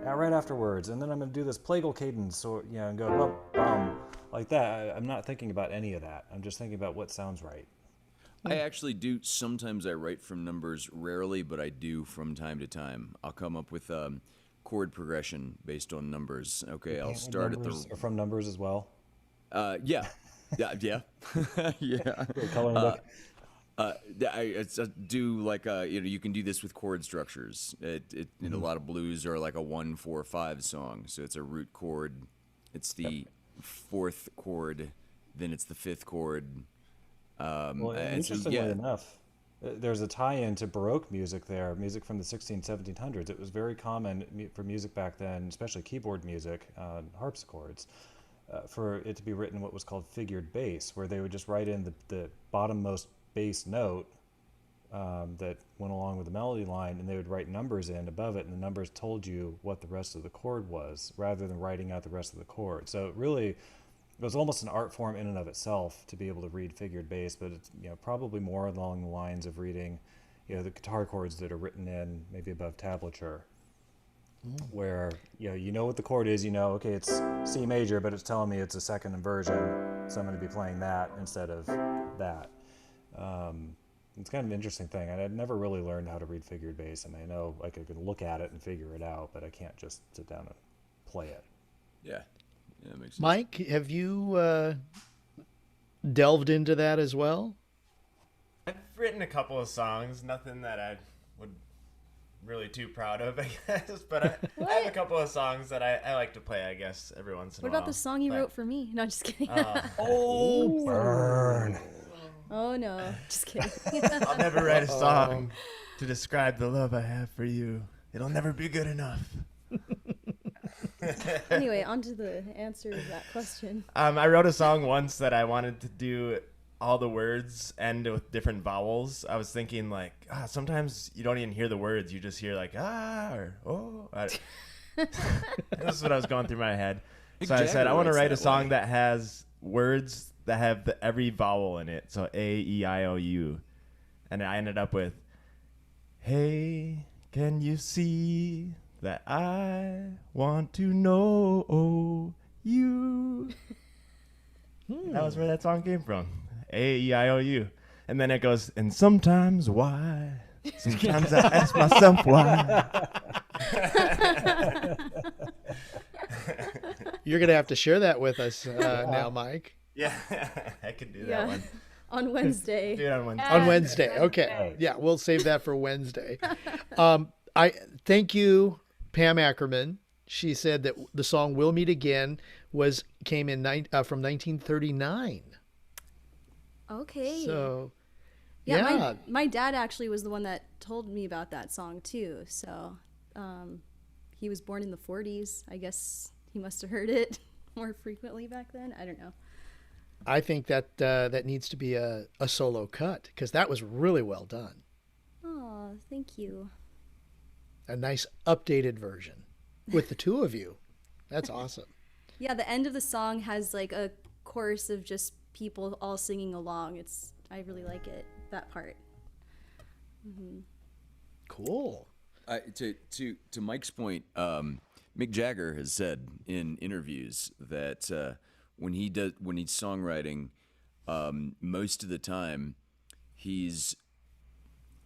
right afterwards, and then I'm going to do this plagal cadence, and go bum, bum, like that. I'm not thinking about any of that. I'm just thinking about what sounds right. I actually do. Sometimes I write from numbers, rarely, but I do from time to time. I'll come up with chord progression based on numbers. Okay, I'll start at the... Or from numbers as well? Yeah. Yeah. Coloring book? I do like you can do this with chord structures. A lot of blues are like a 1-4-5 song, so it's a root chord, it's the fourth chord, then it's the fifth chord. Interestingly enough, there's a tie-in to Baroque music there, music from the 1700s. It was very common for music back then, especially keyboard music, harpsichords, for it to be written what was called figured bass, where they would just write in the bottommost bass note that went along with the melody line, and they would write numbers in above it, and the numbers told you what the rest of the chord was, rather than writing out the rest of the chord. So it was almost an art form in and of itself to be able to read figured bass, but it's probably more along the lines of reading the guitar chords that are written in maybe above tablature, where you know what the chord is, okay, it's C major, but it's telling me it's a second inversion, so I'm going to be playing that instead of that. It's kind of an interesting thing. I'd never really learned how to read figured bass. I mean, I know I could look at it and figure it out, but I can't just sit down and play it. Yeah, that makes sense. Mike, have you delved into that as well? I've written a couple of songs, nothing that I would really too proud of, I guess, but I have a couple of songs that I like to play, I guess, every once in a while. What about the song you wrote for me? No, just kidding. Oh, burn. Oh, no. Just kidding. I'll never write a song to describe the love I have for you. It'll never be good enough. Anyway, on to the answer of that question. I wrote a song once that I wanted to do all the words end with different vowels. I was thinking sometimes you don't even hear the words. You just hear or oh. This is what I was going through my head. So I said, I want to write a song that has words that have every vowel in it. So A, E, I, O, U. And I ended up with, hey, can you see that I want to know you? That was where that song came from. A, E, I, O, U. And then it goes, and sometimes why? Sometimes I ask myself why. You're gonna have to share that with us now, Mike. Yeah, I could do that Yeah. one. On Wednesday. Do it on Wednesday. On Wednesday. Okay. Yeah, we'll save that for Wednesday. I thank you, Pam Ackerman. She said that the song "We'll Meet Again" came in from 1939. Okay. So, Yeah, yeah. my dad actually was the one that told me about that song too. So, he was born in the 40s. I guess he must have heard it more frequently back then. I don't know. I think that that needs to be a solo cut because that was really well done. Oh, thank you. A nice updated version with the two of you. That's awesome. Yeah, the end of the song has like a chorus of just people all singing along. I really like it, that part. Cool. To Mike's point, Mick Jagger has said in interviews that when he's songwriting, most of the time he's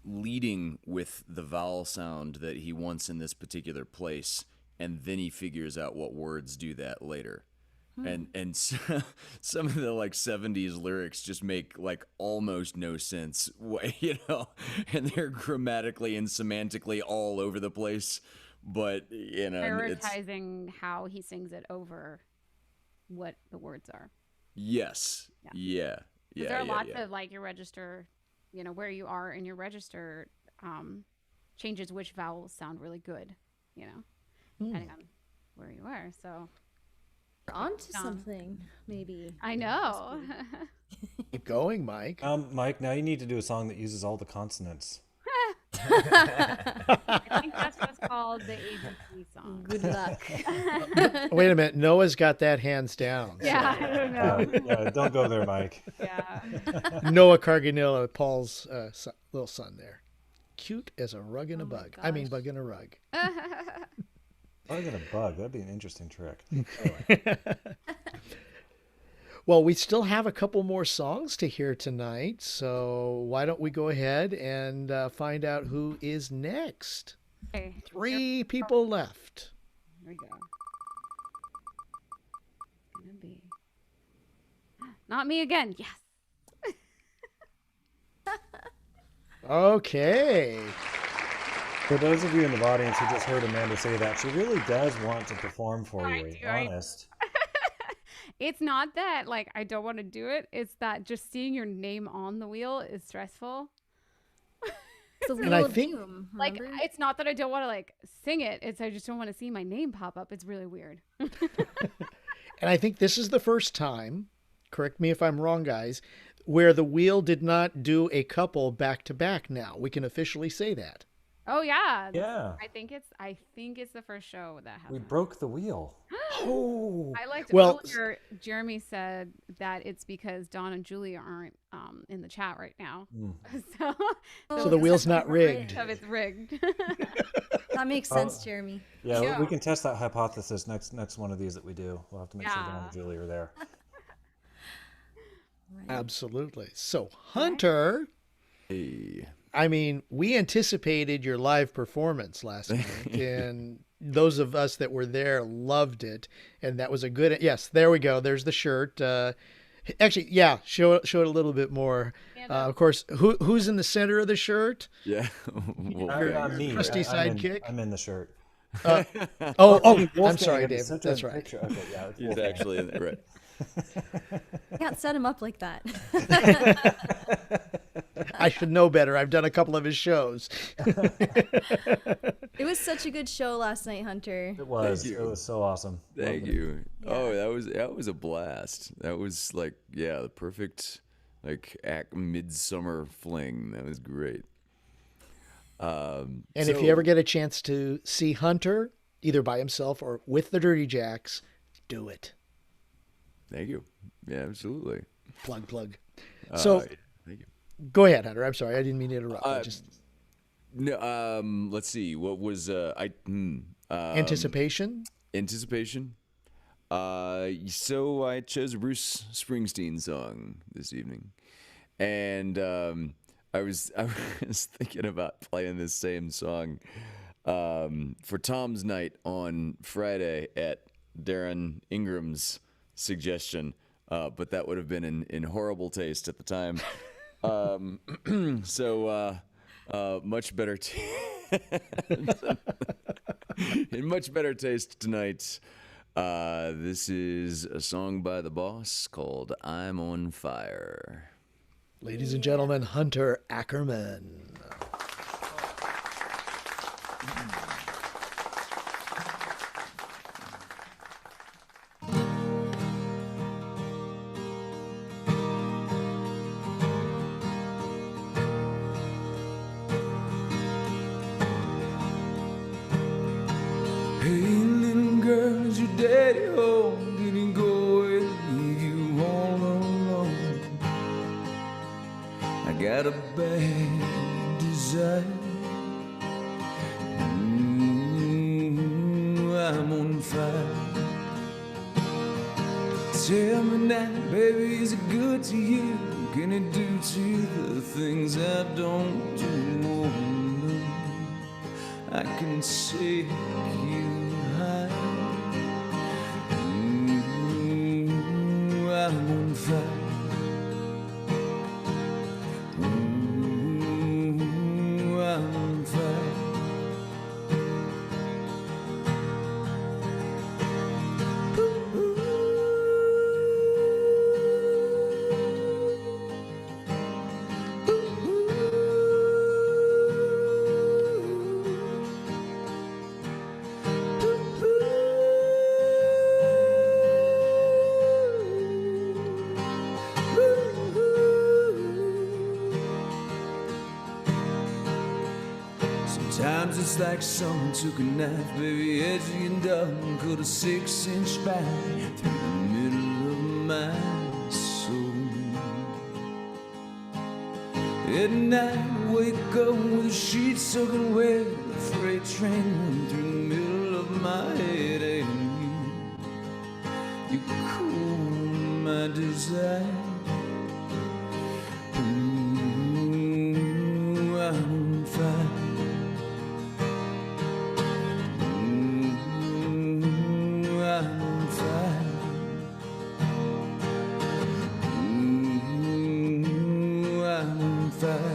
leading with the vowel sound that he wants in this particular place, and then he figures out what words do that later. And some of the like 70s lyrics just make like almost no sense, and they're grammatically and semantically all over the place. But prioritizing how he sings it over what the words are. Yes. Yeah. There are lots of like your register, where you are in your register changes which vowels sound really good, depending on where you are. So We're on to something, maybe. I know. Keep going, Mike. Mike, now you need to do a song that uses all the consonants. I think that's what's called the ABC song. Good luck. Wait a minute. Noah's got that hands down. Yeah, I don't know. Don't go there, Mike. Yeah. Noah Carganilla, Paul's little son there. Cute as a rug in a bug. I mean, bug in a rug. Bug in a bug. That'd be an interesting trick. Well, we still have a couple more songs to hear tonight, so why don't we go ahead and find out who is next? Okay. 3 people left. Here we go. It's gonna be not me again. Yes. Okay. For those of you in the audience who just heard Amanda say that, she really does want to perform for I you. do, Honest. It's not that like I don't want to do it. It's that just seeing your name on the wheel is stressful. It's the And Wheel I of think- Doom, Like remember? it's not that I don't want to like sing it. It's I just don't want to see my name pop up. It's really weird. And I think this is the first time, correct me if I'm wrong, guys, where the wheel did not do a couple back to back now. We can officially say that. Oh yeah. Yeah. I think it's the first show that We happened. broke the wheel. Oh. I liked Well, earlier. Jeremy said that it's because Dawn and Julie aren't in the chat right now. So the wheel's not rigged. So it's rigged. That makes sense, Jeremy. Yeah, Yeah. we can test that hypothesis next one of these that we do. We'll have to make sure Yeah. Dawn and Julie are there. Absolutely. So, Hunter, Hey. I mean, we anticipated your live performance last night, and those of us that were there loved it, and that was a good. Yes, there we go. There's the shirt. Actually, yeah, show it a little bit more. Of course, who's in the center of the shirt? Yeah. Me. Trusty sidekick? I'm in the shirt. Oh, Wolfgang I'm sorry, is Dave. such a That's right. picture. Okay, yeah, it's He's Wolfgang. actually in there, right. Can't set him up like that. I should know better. I've done a couple of his shows. It was such a good show last night, Hunter. It was. Thank It you. was so awesome. Thank Loved it. you. Oh, that was a blast. That was like, yeah, the perfect like midsummer fling. That was great. And if you ever get a chance to see Hunter, either by himself or with the Dirty Jacks, do it. Thank you. Yeah, absolutely. Plug. So Thank you. go ahead, Hunter. I'm sorry. I didn't mean to interrupt. No, let's see. What was Anticipation? anticipation? So I chose a Bruce Springsteen song this evening, and I was thinking about playing this same song for Tom's night on Friday at Darren Ingram's suggestion, but that would have been in horrible taste at the time. So much better, in much better taste tonight. This is a song by the Boss called "I'm on Fire." Ladies and gentlemen, Hunter Ackerman. Hey, little girl, is your daddy home? Did he go and leave you all alone? I got a bad desire. I'm on fire. Tell me now, baby, is it good to you? Can it do to you the things I don't do? Oh, no. I can take you high. I'm on fire. I'm on fire. Sometimes it's like someone took a knife, baby, edgy and dull, and cut a 6-inch spine through the middle of my soul. At night, I wake up with a sheet soaking wet, a freight train running through the middle of my head, and you cool my desire. I'm on fire. I'm on fire. I'm on fire.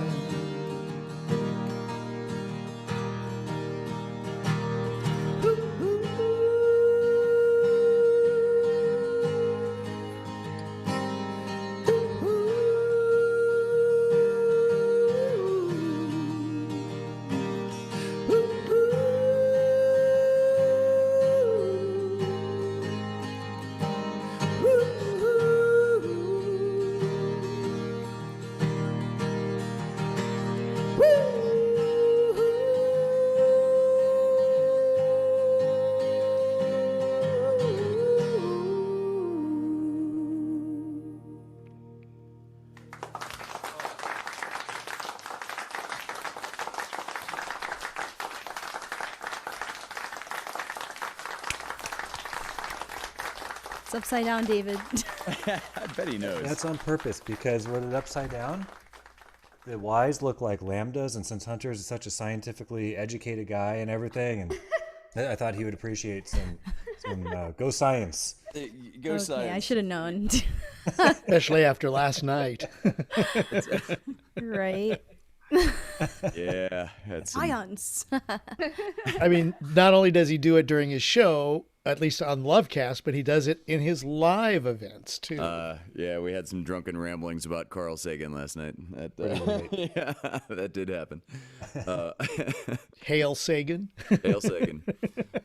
It's upside down, David. I bet he knows. That's on purpose because when it's upside down, the Y's look like lambdas, and since Hunter is such a scientifically educated guy and everything, and I thought he would appreciate some go science. Go Okay, science. I should have known. Especially after last night. Right? Yeah, that's Ions. I mean, not only does he do it during his show, at least on Lovecast, but he does it in his live events too. yeah, we had some drunken ramblings about Carl Sagan last night. Yeah, that did happen. Hail Sagan. Hail Sagan.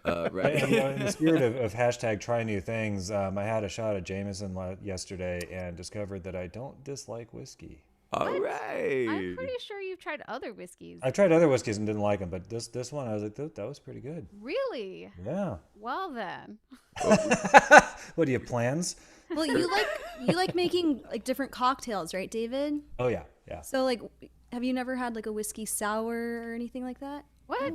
Right. And, in the spirit of hashtag try new things, I had a shot of Jameson yesterday and discovered that I don't dislike whiskey. All right. I'm pretty sure you've tried other whiskeys. I tried other whiskeys and didn't like them, but this one I was like, that was pretty good. Really? Yeah. Well then. What do you have plans? Well, you like making like different cocktails, right, David? Oh yeah, yeah. So like, have you never had like a whiskey sour or anything like that? What?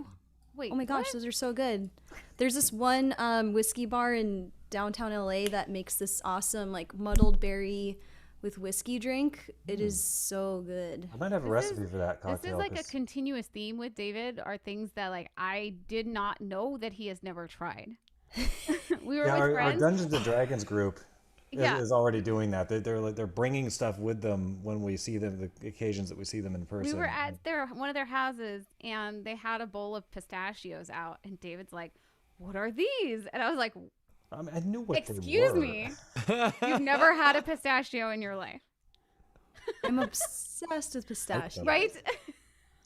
Wait. Oh my gosh, what? those are so good. There's this one whiskey bar in downtown LA that makes this awesome like muddled berry with whiskey drink. It is so good. I might have a recipe for that cocktail. This is like a 'cause- continuous theme with David, are things that like I did not know that he has never tried. We were yeah, with our friends. Dungeons and Dragons group Yeah. is already doing that. They're bringing stuff with them when we see them, the occasions that we see them in person. We were at one of their houses, and they had a bowl of pistachios out, and David's like, "What are these?" And I was like, I mean, I knew what "Excuse they were. me, you've never had a pistachio in your life, I'm obsessed with pistachios. right?"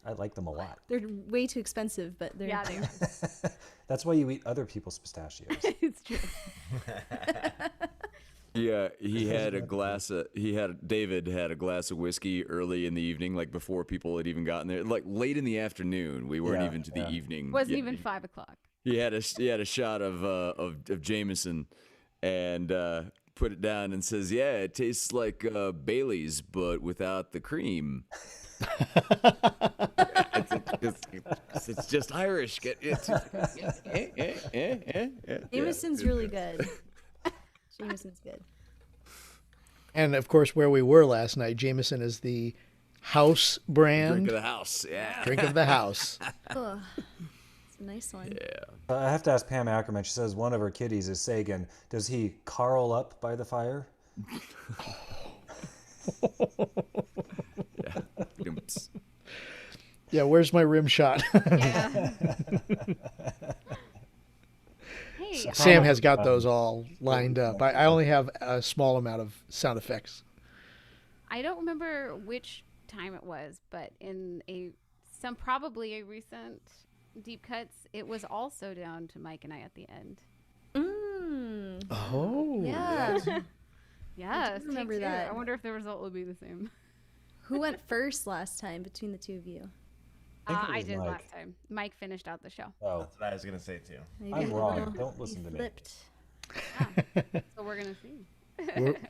I like them a lot. They're way too expensive, but they're Yeah, they That's why you eat other people's pistachios. it's true. Yeah, David had a glass of whiskey early in the evening, like before people had even gotten there. Like late in the afternoon, we weren't Yeah, even to the evening. Wasn't yet. even 5 o'clock. He had a shot of Jameson, and put it down and says, "Yeah, it tastes like Bailey's, but without the cream." It's just Irish. Jameson's really good. Jameson's good. And of course, where we were last night, Jameson is the house brand. Drink of the house, yeah. Drink of the house. Oh, it's a nice one. I have to ask Pam Ackerman. She says one of her kitties is Sagan. Does he carl up by the fire? Yeah. Dimps. Yeah, where's my rim shot? Yeah. Hey, Sam has got those all lined up. I only have a small amount of sound effects. I don't remember which time it was, but in probably a recent deep cuts, it was also down to Mike and I at the end. Oh. Yeah. Yes, remember take two. that. I wonder if the result will be the same. Who went first last time between the two of you? think it I was did Mike. last time. Mike finished out the show. Oh, That's what I was gonna say too. Maybe I'm a wrong. little- Don't listen you to me. flipped. So we're gonna see.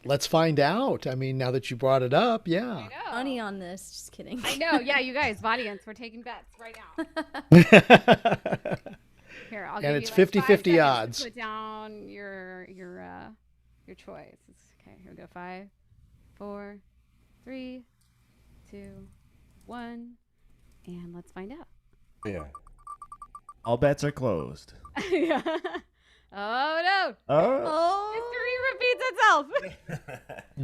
Let's find out. I mean, now that you brought it up, yeah. I know. Money on this. Just kidding. I know. Yeah, you guys, audience, we're taking bets right now. Here, I'll give And you it's like 50-50 5 seconds to odds. Put down your choice. Okay, here we go. 5, 4, 3, 2, 1, and let's find out. yeah. All bets are closed. Yeah. Oh no! Oh, History repeats itself.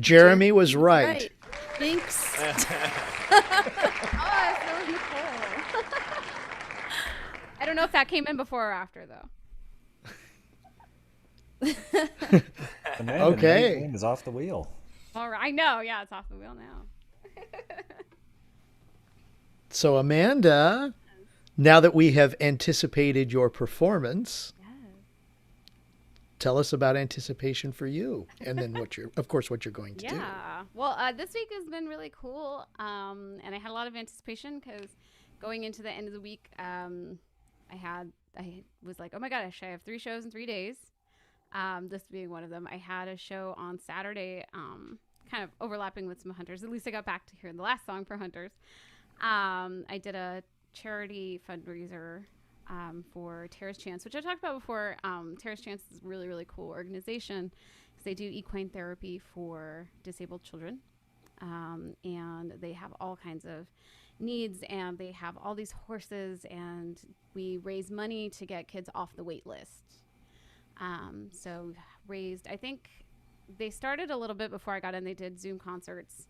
Jeremy was right. Thanks. Oh, so was Nicole. I don't know if that came in before or after though. Amanda, Okay. your name is off the wheel. All right, I know. Yeah, it's off the wheel now. So, Amanda, now that we have anticipated your performance, tell us about anticipation for you, and then what you're going to do. Yeah. Well, this week has been really cool, and I had a lot of anticipation because going into the end of the week, I was like, oh my gosh, I have 3 shows in 3 days. This being one of them. I had a show on Saturday, kind of overlapping with some Hunters. At least I got back to hear the last song for Hunters. I did a charity fundraiser for Terrace Chance, which I talked about before. Terrace Chance is a really, really cool organization because they do equine therapy for disabled children. And they have all kinds of needs, and they have all these horses, and we raise money to get kids off the wait list. So raised, I think they started a little bit before I got in. They did Zoom concerts,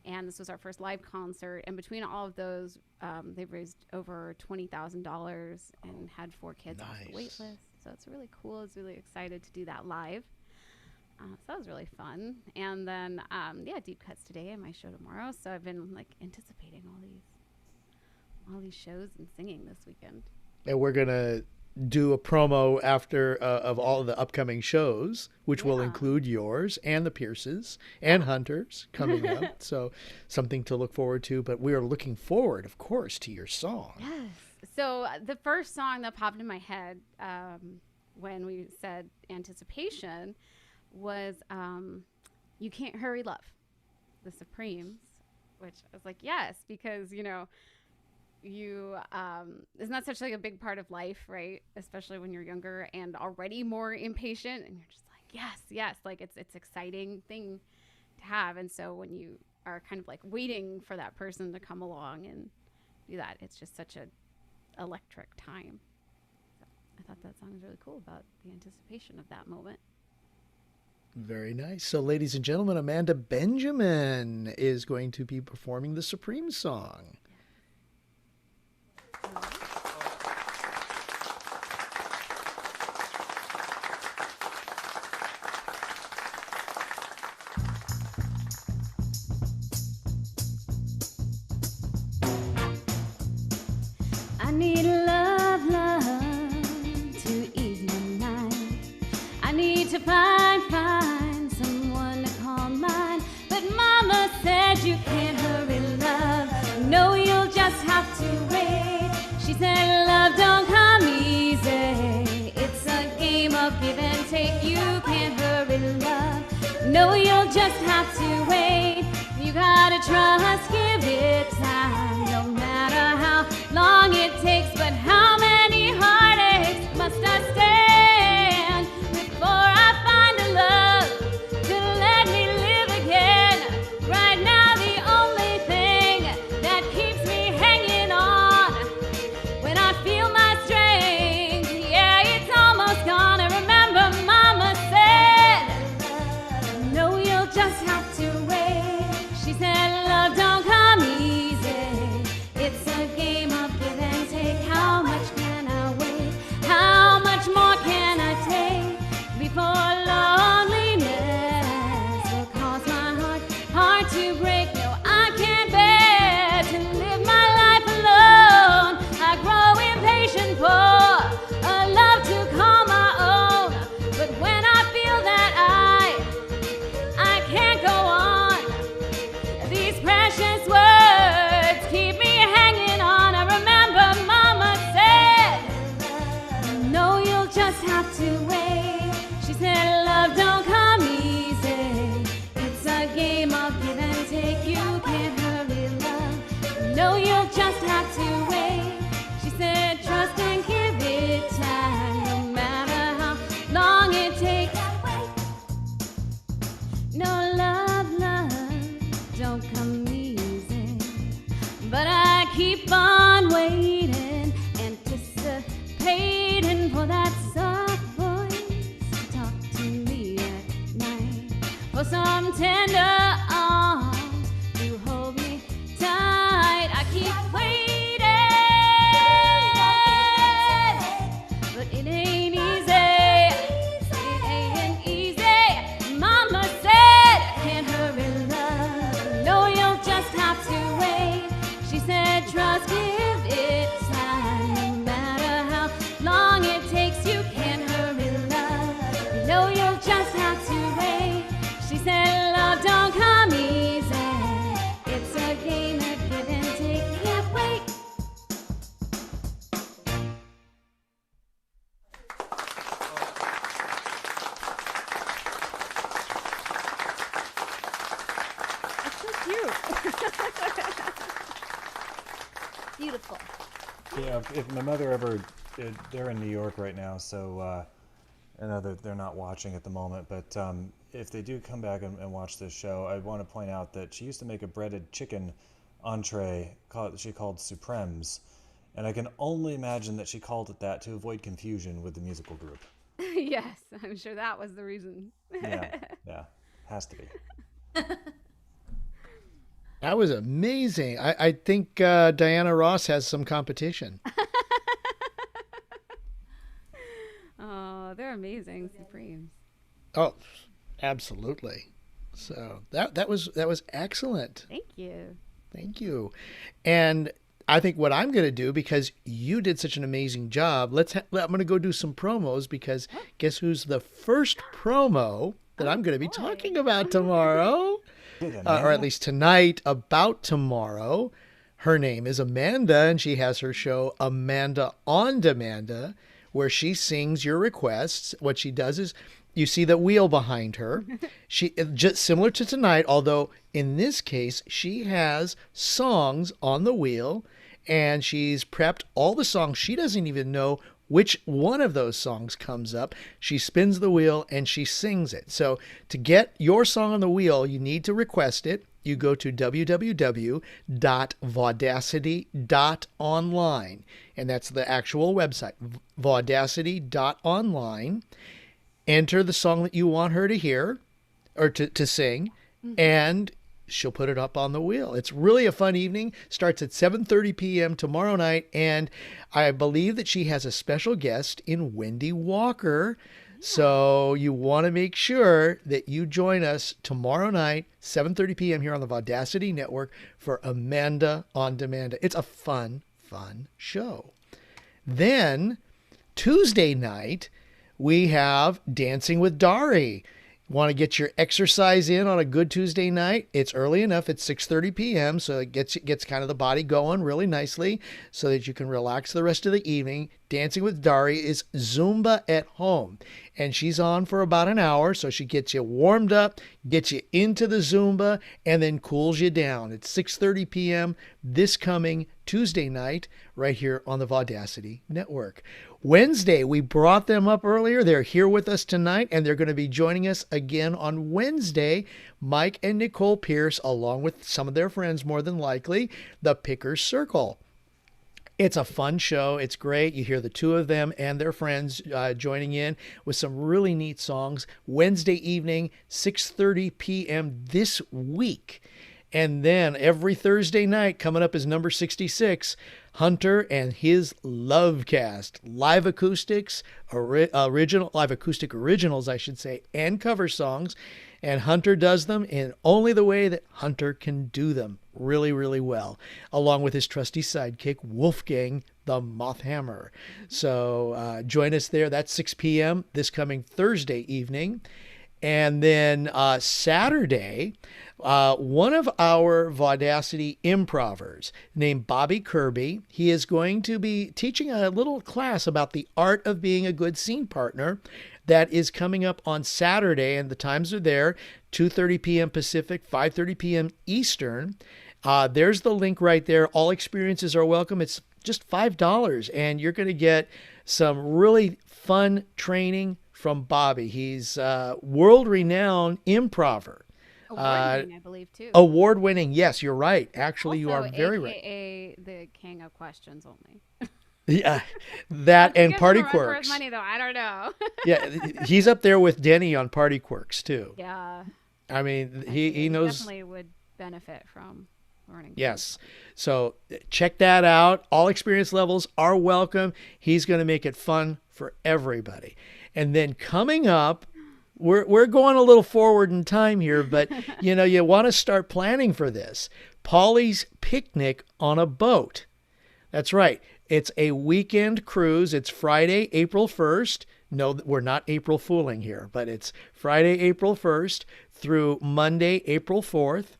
and this was our first live concert. And between all of those, they've raised over $20,000 and had 4 kids off the wait list. So it's really cool. I was really excited to do that live. So that was really fun. And then, deep cuts today and my show tomorrow. So I've been like anticipating all these shows and singing this weekend. And we're gonna do a promo after of all of the upcoming shows, which will include yours and the Pierces and Hunters coming up. So something to look forward to. But we are looking forward, of course, to your song. Yes. So the first song that popped in my head when we said anticipation was You Can't Hurry Love, the Supremes, which I was like, yes, because, it's not such like a big part of life, right? Especially when you're younger and already more impatient, and you're just like, yes, like it's exciting thing to have. And so when you are kind of like waiting for that person to come along and do that, it's just such a electric time. So I thought that song was really cool about the anticipation of that moment. Very nice. So, ladies and gentlemen, Amanda Benjamin is going to be performing the Supreme song. I need love, love to ease my mind. I need to find someone to call mine. But Mama said you can't hurry love. No, you'll just have to wait. She said love don't come easy. It's a game of give and take. You can't hurry love. No, you'll just have to wait. You gotta trust, give it time. No matter how long it takes, but how many heartaches must I stand before I find a love to let me live again? Right now the only thing that keeps me hanging on, when I feel my strength, yeah, it's almost gone. I remember Mama said, no, you'll just have to wait. She said love don't come easy. It's a game of give and take. How much can I wait? How much more can I take before loneliness will cause my heart to break? No, I can't bear to live my life alone. I grow impatient for a love to call my own. But when I feel that I can't go on, these precious words keep me hanging on. I remember Mama said, no, you'll just have to wait. She said love don't come easy. It's a game of give and take. You can't hurry love. No, you'll just have to wait. She said trust and give it time. No matter how long it takes. No, love don't come easy. But I keep on waiting, anticipating for that soft voice to talk to me at night. For some tender arms to hold me tight. I keep waiting, but it ain't easy. It ain't easy. Mama said, can't hurry love. No, you'll just have to wait. She said, trust, give it time. No matter how long it takes, you can't hurry love. No, you'll just have to wait. She said, love don't come easy. It's a game of give and take. Can't wait. It's so cute. Beautiful. Yeah, if my mother ever, they're in New York right now, so I know that they're not watching at the moment, but if they do come back and watch this show, I want to point out that she used to make a breaded chicken entree she called Supremes, and I can only imagine that she called it that to avoid confusion with the musical group. Yes, I'm sure that was the reason. Yeah, has to be. That was amazing. I think Diana Ross has some competition. Oh, they're amazing, Supremes. Oh, absolutely. So that was excellent. Thank you. Thank you. And I think what I'm going to do, because you did such an amazing job, I'm going to go do some promos, because guess who's the first promo that I'm going to be talking about tomorrow? Or at least tonight, about tomorrow. Her name is Amanda, and she has her show Amanda on Demanda, where she sings your requests. What she does is, you see the wheel behind her. She just similar to tonight, although in this case she has songs on the wheel, and she's prepped all the songs. She doesn't even know which one of those songs comes up. She spins the wheel and she sings it. So to get your song on the wheel, you need to request it. You go to www.vaudacity.online, and that's the actual website, vaudacity.online. Enter the song that you want her to hear or to sing, and she'll put it up on the wheel. It's really a fun evening. Starts at 7:30 p.m. tomorrow night, and I believe that she has a special guest in Wendy Walker. So you want to make sure that you join us tomorrow night, 7:30 p.m. here on the Vaudacity Network for Amanda on Demand. It's a fun show. Then Tuesday night, we have Dancing with Dari. Want to get your exercise in on a good Tuesday night? It's early enough. It's 6:30 p.m. So it gets kind of the body going really nicely so that you can relax the rest of the evening. Dancing with Dari is Zumba at home. And she's on for about an hour. So she gets you warmed up, gets you into the Zumba, and then cools you down. It's 6:30 p.m. this coming Tuesday night right here on the Vaudacity Network. Wednesday, we brought them up earlier. They're here with us tonight, and they're going to be joining us again on Wednesday. Mike and Nicole Pierce, along with some of their friends, more than likely, the Pickers Circle. It's a fun show. It's great. You hear the two of them and their friends joining in with some really neat songs. Wednesday evening, 6:30 p.m. this week. And then every Thursday night, coming up is number 66, Hunter and his Lovecast. Live acoustics, live acoustic originals, I should say, and cover songs. And Hunter does them in only the way that Hunter can do them really, really well, along with his trusty sidekick, Wolfgang the Moth Hammer. So join us there. That's 6 p.m. this coming Thursday evening. And then Saturday, one of our Vaudacity improvers named Bobby Kirby, he is going to be teaching a little class about the art of being a good scene partner. That is coming up on Saturday, and the times are there, 2:30 p.m. Pacific, 5:30 p.m. Eastern. There's the link right there. All experiences are welcome. It's just $5, and you're going to get some really fun training from Bobby. He's a world-renowned improver. Award-winning, I believe, too. Award-winning. Yes, you're right. Actually, Also, you are very AKA right. the king of questions only. Yeah, that and Party For his Quirks. money, though, I don't know. Yeah, he's up there with Denny on Party Quirks, too. Yeah. I mean, he knows. Definitely would benefit from learning. Yes. So check that out. All experience levels are welcome. He's going to make it fun for everybody. And then coming up, we're going a little forward in time here, but you want to start planning for this. Polly's Picnic on a Boat. That's right. It's a weekend cruise. It's Friday, April 1st. No, we're not April fooling here, but it's Friday, April 1st through Monday, April 4th.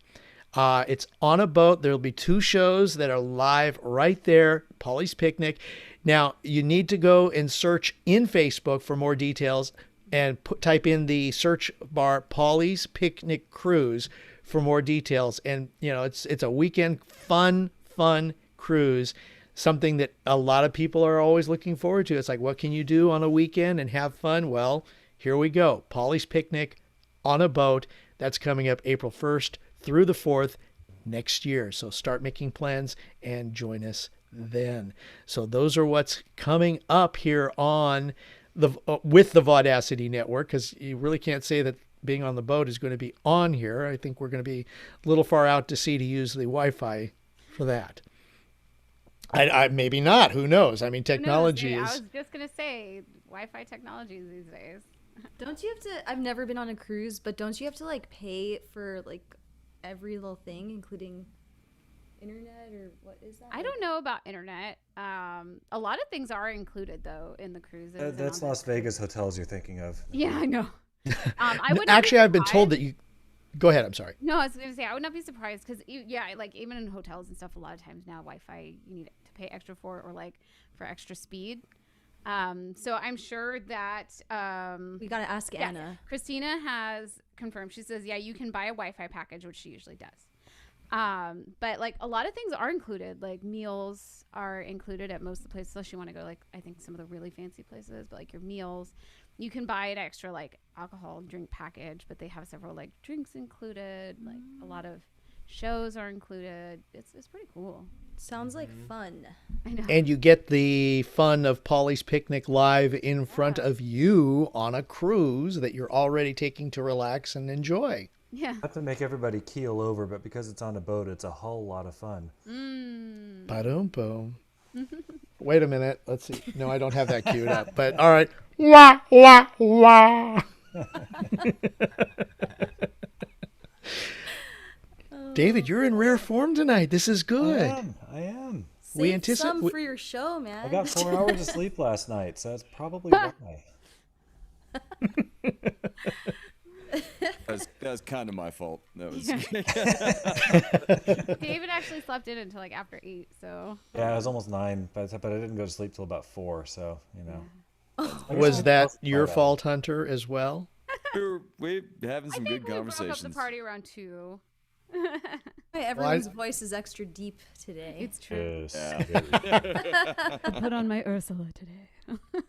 It's on a boat. There'll be 2 shows that are live right there, Polly's Picnic. Now, you need to go and search in Facebook for more details and type in the search bar Polly's Picnic Cruise for more details. And, it's a weekend fun cruise, something that a lot of people are always looking forward to. It's like, what can you do on a weekend and have fun? Well, here we go. Polly's Picnic on a boat. That's coming up April 1st through the 4th next year. So start making plans and join us then. So those are what's coming up here on with the Vaudacity Network, because you really can't say that being on the boat is going to be on here. I think we're going to be a little far out to sea to use the Wi-Fi for that. I maybe not. Who knows? I mean, technology is. I was just gonna say Wi-Fi technologies these days. Don't you have to? I've never been on a cruise, but don't you have to pay for every little thing, including internet, or what is that? I don't know about internet. A lot of things are included though in the cruises. That's Las Vegas hotels you're thinking of. Yeah, I know. I would Actually, I've been told that you. Go ahead. I'm sorry. No, I was going to say I would not be surprised because even in hotels and stuff, a lot of times now Wi-Fi you need to pay extra for, or for extra speed. So I'm sure that we got to ask Anna. Christina has confirmed. She says, yeah, you can buy a Wi-Fi package, which she usually does. But like a lot of things are included. Like meals are included at most of the places, unless you want to go like I think some of the really fancy places. But like your meals, you can buy an extra like alcohol drink package, but they have several like drinks included. Like a lot of shows are included. It's pretty cool. Sounds like fun. I know. And you get the fun of Polly's Picnic live in front of you on a cruise that you're already taking to relax and enjoy. Yeah. Not to make everybody keel over, but because it's on a boat, it's a whole lot of fun. Ba-dum boom. Wait a minute. Let's see. No, I don't have that queued up. But all right. Wah, wah, wah. David, you're in rare form tonight. This is good. I am. We Save anticipate- some for your show, man. I got 4 hours of sleep last night, so that's probably why. That was kind of my fault. That was. David actually slept in until like after 8, so. Yeah, it was almost 9, but I didn't go to sleep till about 4, so, you know. Was that your fault, Hunter, as well? We're having some I think good we broke up conversations. the party around 2. Everyone's voice is extra deep today. It's true. Yes. I put on my Ursula today.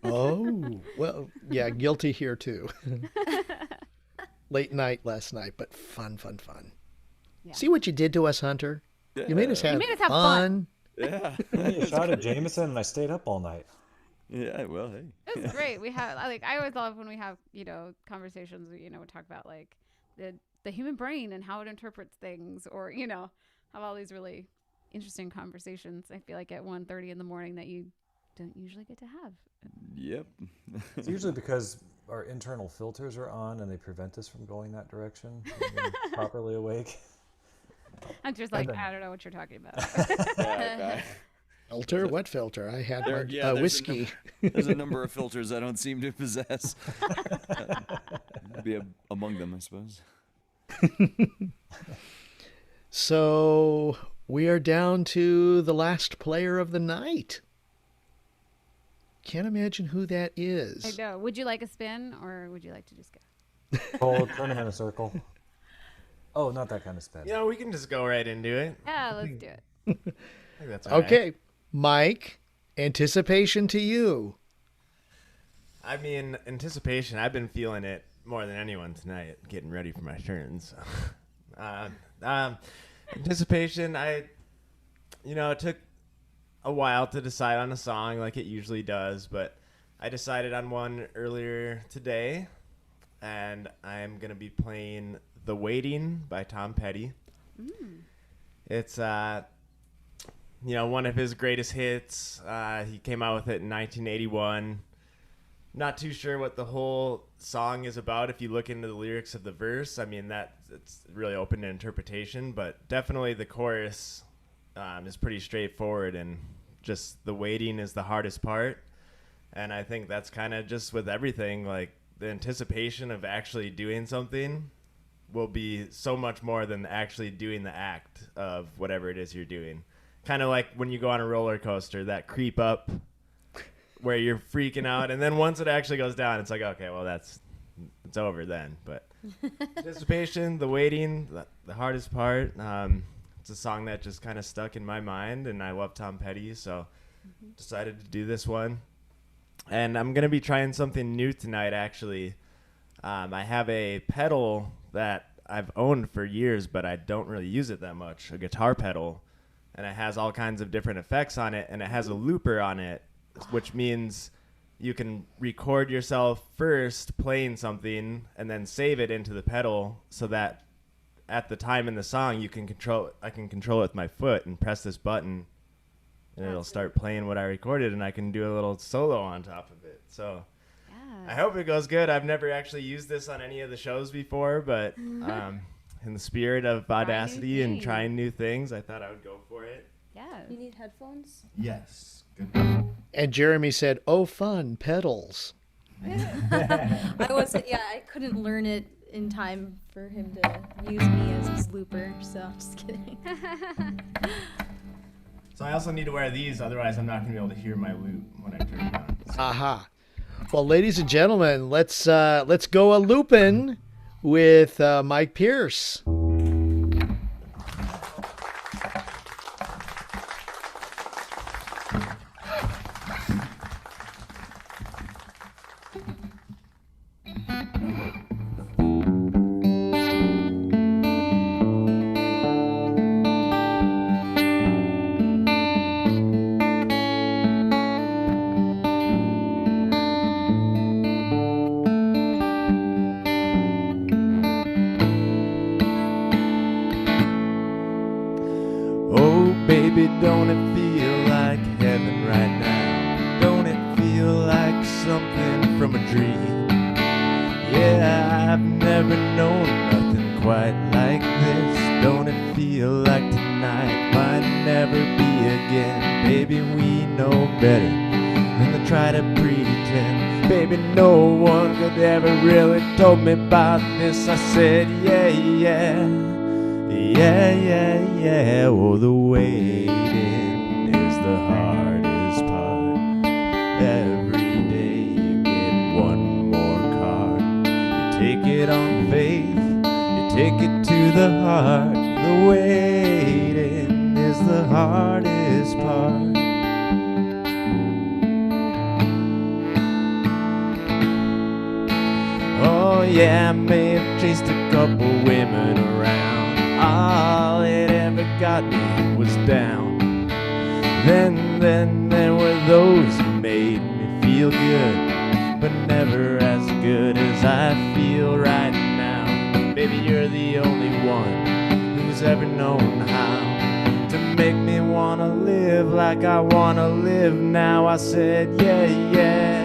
Oh, well, yeah, guilty here too. Late night last night, but fun. Yeah. See what you did to us, Hunter? You made us have, fun. Yeah. I shot at Jameson and I stayed up all night. Yeah. Well, hey. It was great. We have I always love when we have conversations. We talk about like the human brain and how it interprets things, or have all these really interesting conversations. I feel like at 1:30 in the morning that you don't usually get to have. Yep. It's usually because our internal filters are on and they prevent us from going that direction when we're properly awake. I'm just like, I don't know what you're talking about. Okay. Filter? What filter? I had There's whiskey. There's a number of filters I don't seem to possess. Be among them, I suppose. So we are down to the last player of the night. Can't imagine who that is. I know. Would you like a spin, or would you like to just go? Hold, turn him in a circle. Oh, not that kind of spin. We can just go right into it. Yeah, let's do it. I think that's all right. Okay, Mike, anticipation to you. I mean, anticipation. I've been feeling it more than anyone tonight, getting ready for my turn. So, anticipation. It took a while to decide on a song, like it usually does, but I decided on one earlier today, and I'm gonna be playing "The Waiting" by Tom Petty. It's one of his greatest hits. He came out with it in 1981. Not too sure what the whole song is about if you look into the lyrics of the verse. I mean, it's really open to interpretation, but definitely the chorus is pretty straightforward, and just the waiting is the hardest part. And I think that's kind of just with everything, like the anticipation of actually doing something will be so much more than actually doing the act of whatever it is you're doing. Kind of like when you go on a roller coaster, that creep up where you're freaking out, and then once it actually goes down, it's like, okay, well, it's over then. But anticipation, the waiting, the hardest part. It's a song that just kind of stuck in my mind, and I love Tom Petty, so decided to do this one. And I'm going to be trying something new tonight, actually. I have a pedal that I've owned for years, but I don't really use it that much, a guitar pedal. And it has all kinds of different effects on it, and it has a looper on it, which means you can record yourself first playing something and then save it into the pedal so that at the time in the song I can control it with my foot and press this button and it'll start playing what I recorded, and I can do a little solo on top of it. So I hope it goes good. I've never actually used this on any of the shows before, but in the spirit of Audacity and trying new things, I thought I would go for it. Yeah. You need headphones? Yes. Good. And Jeremy said, "Oh, fun, pedals." I couldn't learn it in time for him to use me as his looper, so just kidding. So I also need to wear these, otherwise I'm not going to be able to hear my loop when I turn it on. Aha. Well, ladies and gentlemen, let's go a loopin' with Mike Pierce. night like this? Don't it feel like tonight might never be again? Baby, we know better than to try to pretend. Baby, no one could ever really told me about this. I said, yeah, yeah, yeah, yeah, yeah. Oh, the waiting is the hardest part. Every day you get one more card. You take it on faith, you take it to the heart. The waiting is the hardest part. Oh yeah, I may have chased a couple women around. All it ever got me was down. Then there were those who made me feel good, but never as good as I feel right now. Baby, you're the only one who's ever known how to make me wanna live like I wanna live now. I said, yeah, yeah,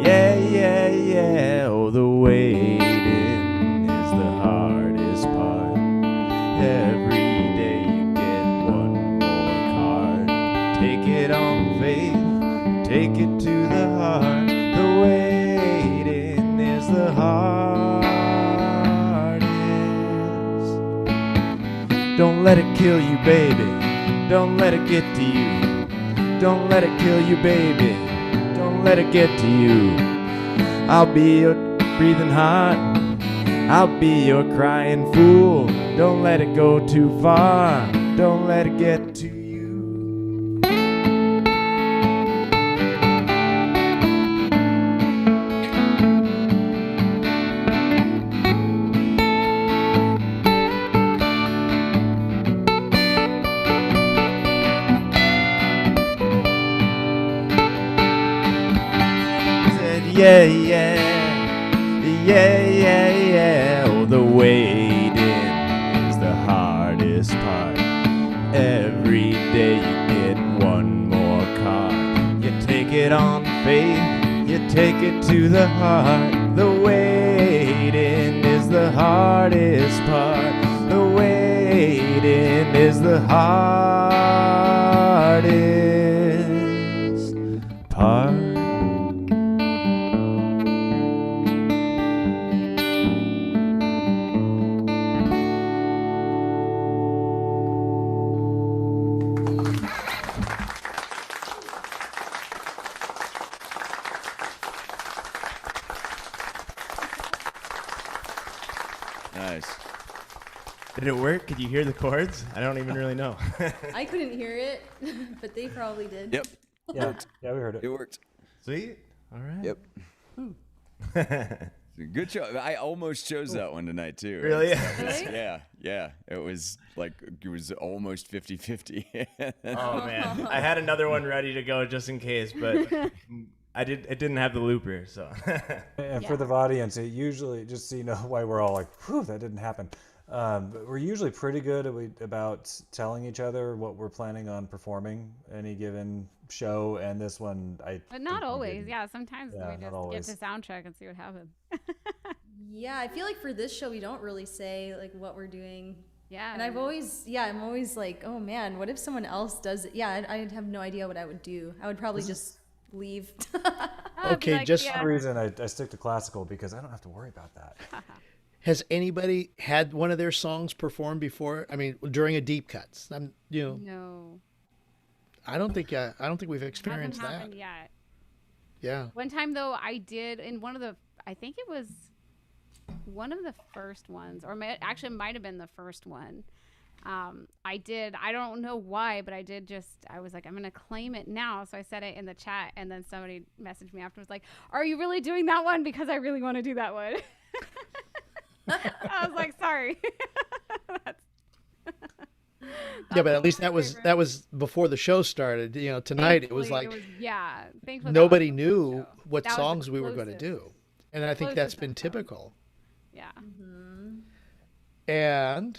yeah, yeah, yeah. Oh, the waiting is the hardest part. Every day you get one more card. Take it on faith, take it to the heart. The waiting is the hardest. Don't let it kill you, baby. Don't let it get to you. Don't let it kill you, baby. Don't let it get to you. I'll be your breathing heart. I'll be your crying fool. Don't let it go too far. Don't let it get to you. Yeah, yeah, yeah, yeah, yeah. Oh, the waiting is the hardest part. Every day you get one more card. You take it on faith, you take it to the heart. The waiting is the hardest part. The waiting is the hardest part. Nice. Did it work? Could you hear the chords? I don't even really know. I couldn't hear it, but they probably did. Yep. Yeah, yeah, we heard It it. worked. Sweet. All right. Yep. Good show. I almost chose that one tonight too. Really? Yeah. It was like it was almost 50-50. Oh man, I had another one ready to go just in case, but it didn't have the looper, so. And for the audience, it usually, just so you know why we're all like, whew, that didn't happen. But we're usually pretty good about telling each other what we're planning on performing any given show, and this one But not always. Yeah, sometimes Yeah, we not just always. get to sound check and see what happens. Yeah, I feel like for this show we don't really say like what we're doing. Yeah. And I'm always like, oh man, what if someone else does it? Yeah, I'd have no idea what I would do. I would probably just leave. Okay, like, just For some reason, I stick to classical because I don't have to worry about that. has anybody had one of their songs performed before? I mean, during a deep cuts. No. I don't think we've Hasn't experienced that. happened yet. Yeah. One time though, I did in I think it was one of the first ones, or actually it might have been the first one. I don't know why, but I was like, I'm going to claim it now. So I said it in the chat, and then somebody messaged me afterwards like, are you really doing that one? Because I really want to do that one. I was like, sorry. Yeah, but at least that was before the show started. You know, tonight it was like thankfully nobody knew show. what That was songs the we were going to closest. do. And I think that's been typical. Yeah. And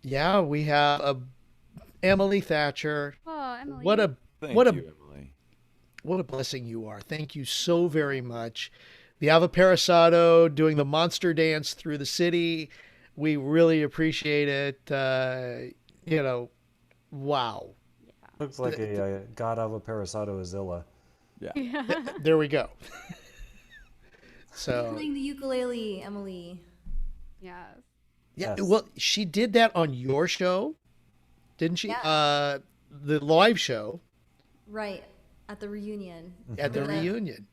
yeah, we have Emily Thatcher. Oh, Emily. Thank what you, Emily. a blessing you are. Thank you so very much. the Avaparasado, doing the monster dance through the city. We really appreciate it. Wow. Looks like a God of a Parasado Azilla. Yeah. There we go. So Playing the ukulele, Emily. Yes. yeah, Yes. well, she did that on your show, didn't she? Yeah. The live show Right. At the reunion. at the reunion.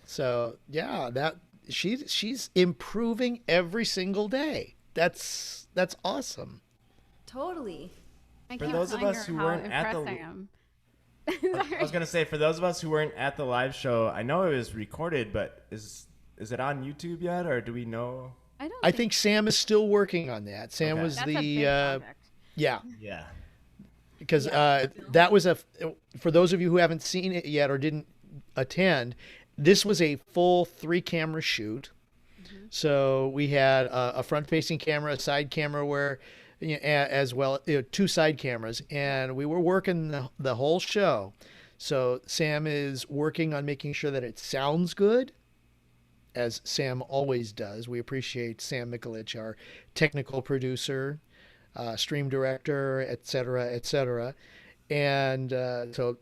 So yeah, that she's improving every single day. That's awesome. Totally. I For keep those of telling us her who how weren't at the- impressed I am. I was gonna say, for those of us who weren't at the live show, I know it was recorded, but is it on YouTube yet, or do we know? I think Sam is still working on that. Sam Okay. was that's the a big project. yeah, Yeah. because that was for those of you who haven't seen it yet or didn't attend, this was a full 3-camera shoot. So we had a front-facing camera, a side camera, where as well 2 side cameras, and we were working the whole show. So Sam is working on making sure that it sounds good, as Sam always does. We appreciate Sam Mikulich, our technical producer, stream director, et cetera, and so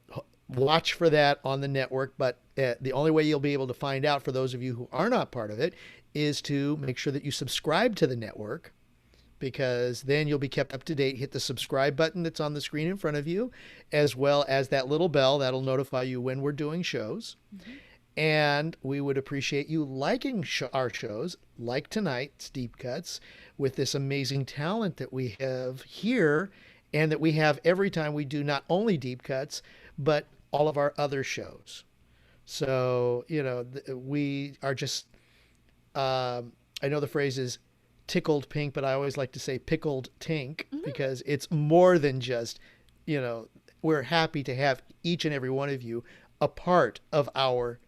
watch for that on the network. But the only way you'll be able to find out, for those of you who are not part of it, is to make sure that you subscribe to the network, because then you'll be kept up to date. Hit the subscribe button that's on the screen in front of you, as well as that little bell that'll notify you when we're doing shows. And we would appreciate you liking our shows, like tonight's Deep Cuts, with this amazing talent that we have here and that we have every time we do not only Deep Cuts, but all of our other shows. So, we are just, I know the phrase is tickled pink, but I always like to say pickled tink, because it's more than just, we're happy to have each and every one of you a part of our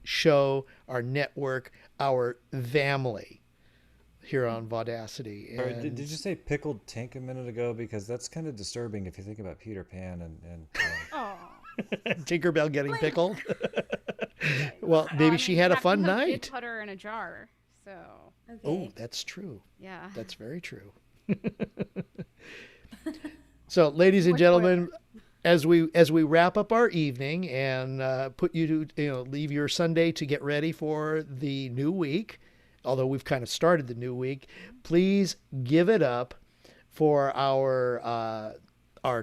show, our network, our family here on Vaudacity. Sorry, did you say pickled tink a minute ago? Because that's kind of disturbing if you think about Peter Pan and Oh. Tinkerbell getting pickled? Well, maybe she had a fun night. Put her in a jar. So. Okay. Oh, that's true. Yeah. That's very true. So, ladies and More gentlemen, as we wrap up our evening and put you to leave your Sunday to get ready for the new week, although we've kind of started the new week, please give it up for our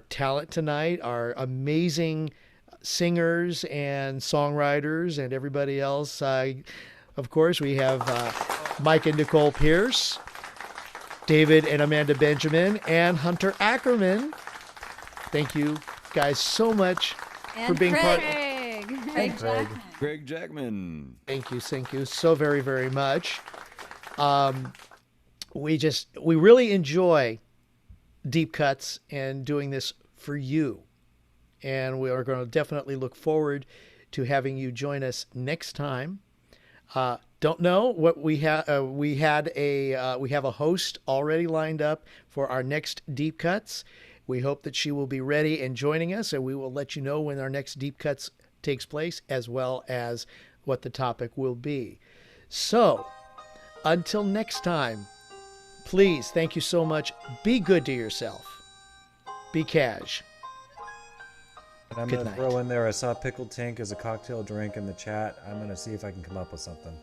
talent tonight, our amazing singers and songwriters and everybody else. Of course, we have Mike and Nicole Pierce, David and Amanda Benjamin, and Hunter Ackerman. Thank you guys so much for being part. Craig. Craig Jackman. Thank you so very, very much. We really enjoy Deep Cuts and doing this for you, and we are going to definitely look forward to having you join us next time. Don't know what we have. We have a host already lined up for our next Deep Cuts. We hope that she will be ready and joining us, and we will let you know when our next Deep Cuts takes place, as well as what the topic will be. So, until next time, please, thank you so much. Be good to yourself. Be cash. And I'm Good going to night. throw in there, I saw pickled tink as a cocktail drink in the chat. I'm going to see if I can come up with something.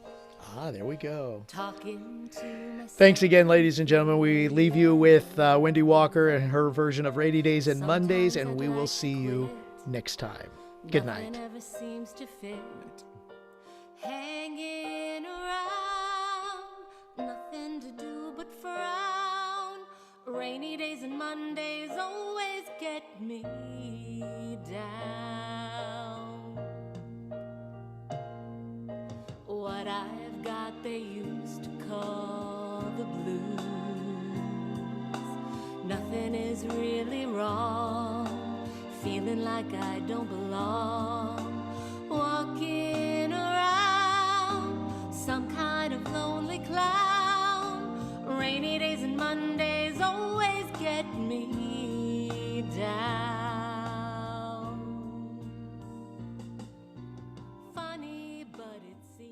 There we go. Talking to myself. Thanks again, ladies and gentlemen. We leave you with Wendy Walker and her version of Rainy Days and Mondays, and we will see you next time. Good night. Nothing ever seems to fit. Hanging around, nothing to do but frown. Rainy days and Mondays always get me down. What I've got they used to call the blues. Nothing is really wrong, feeling like I don't belong. Walking around, some kind of lonely clown. Rainy days and Mondays always get me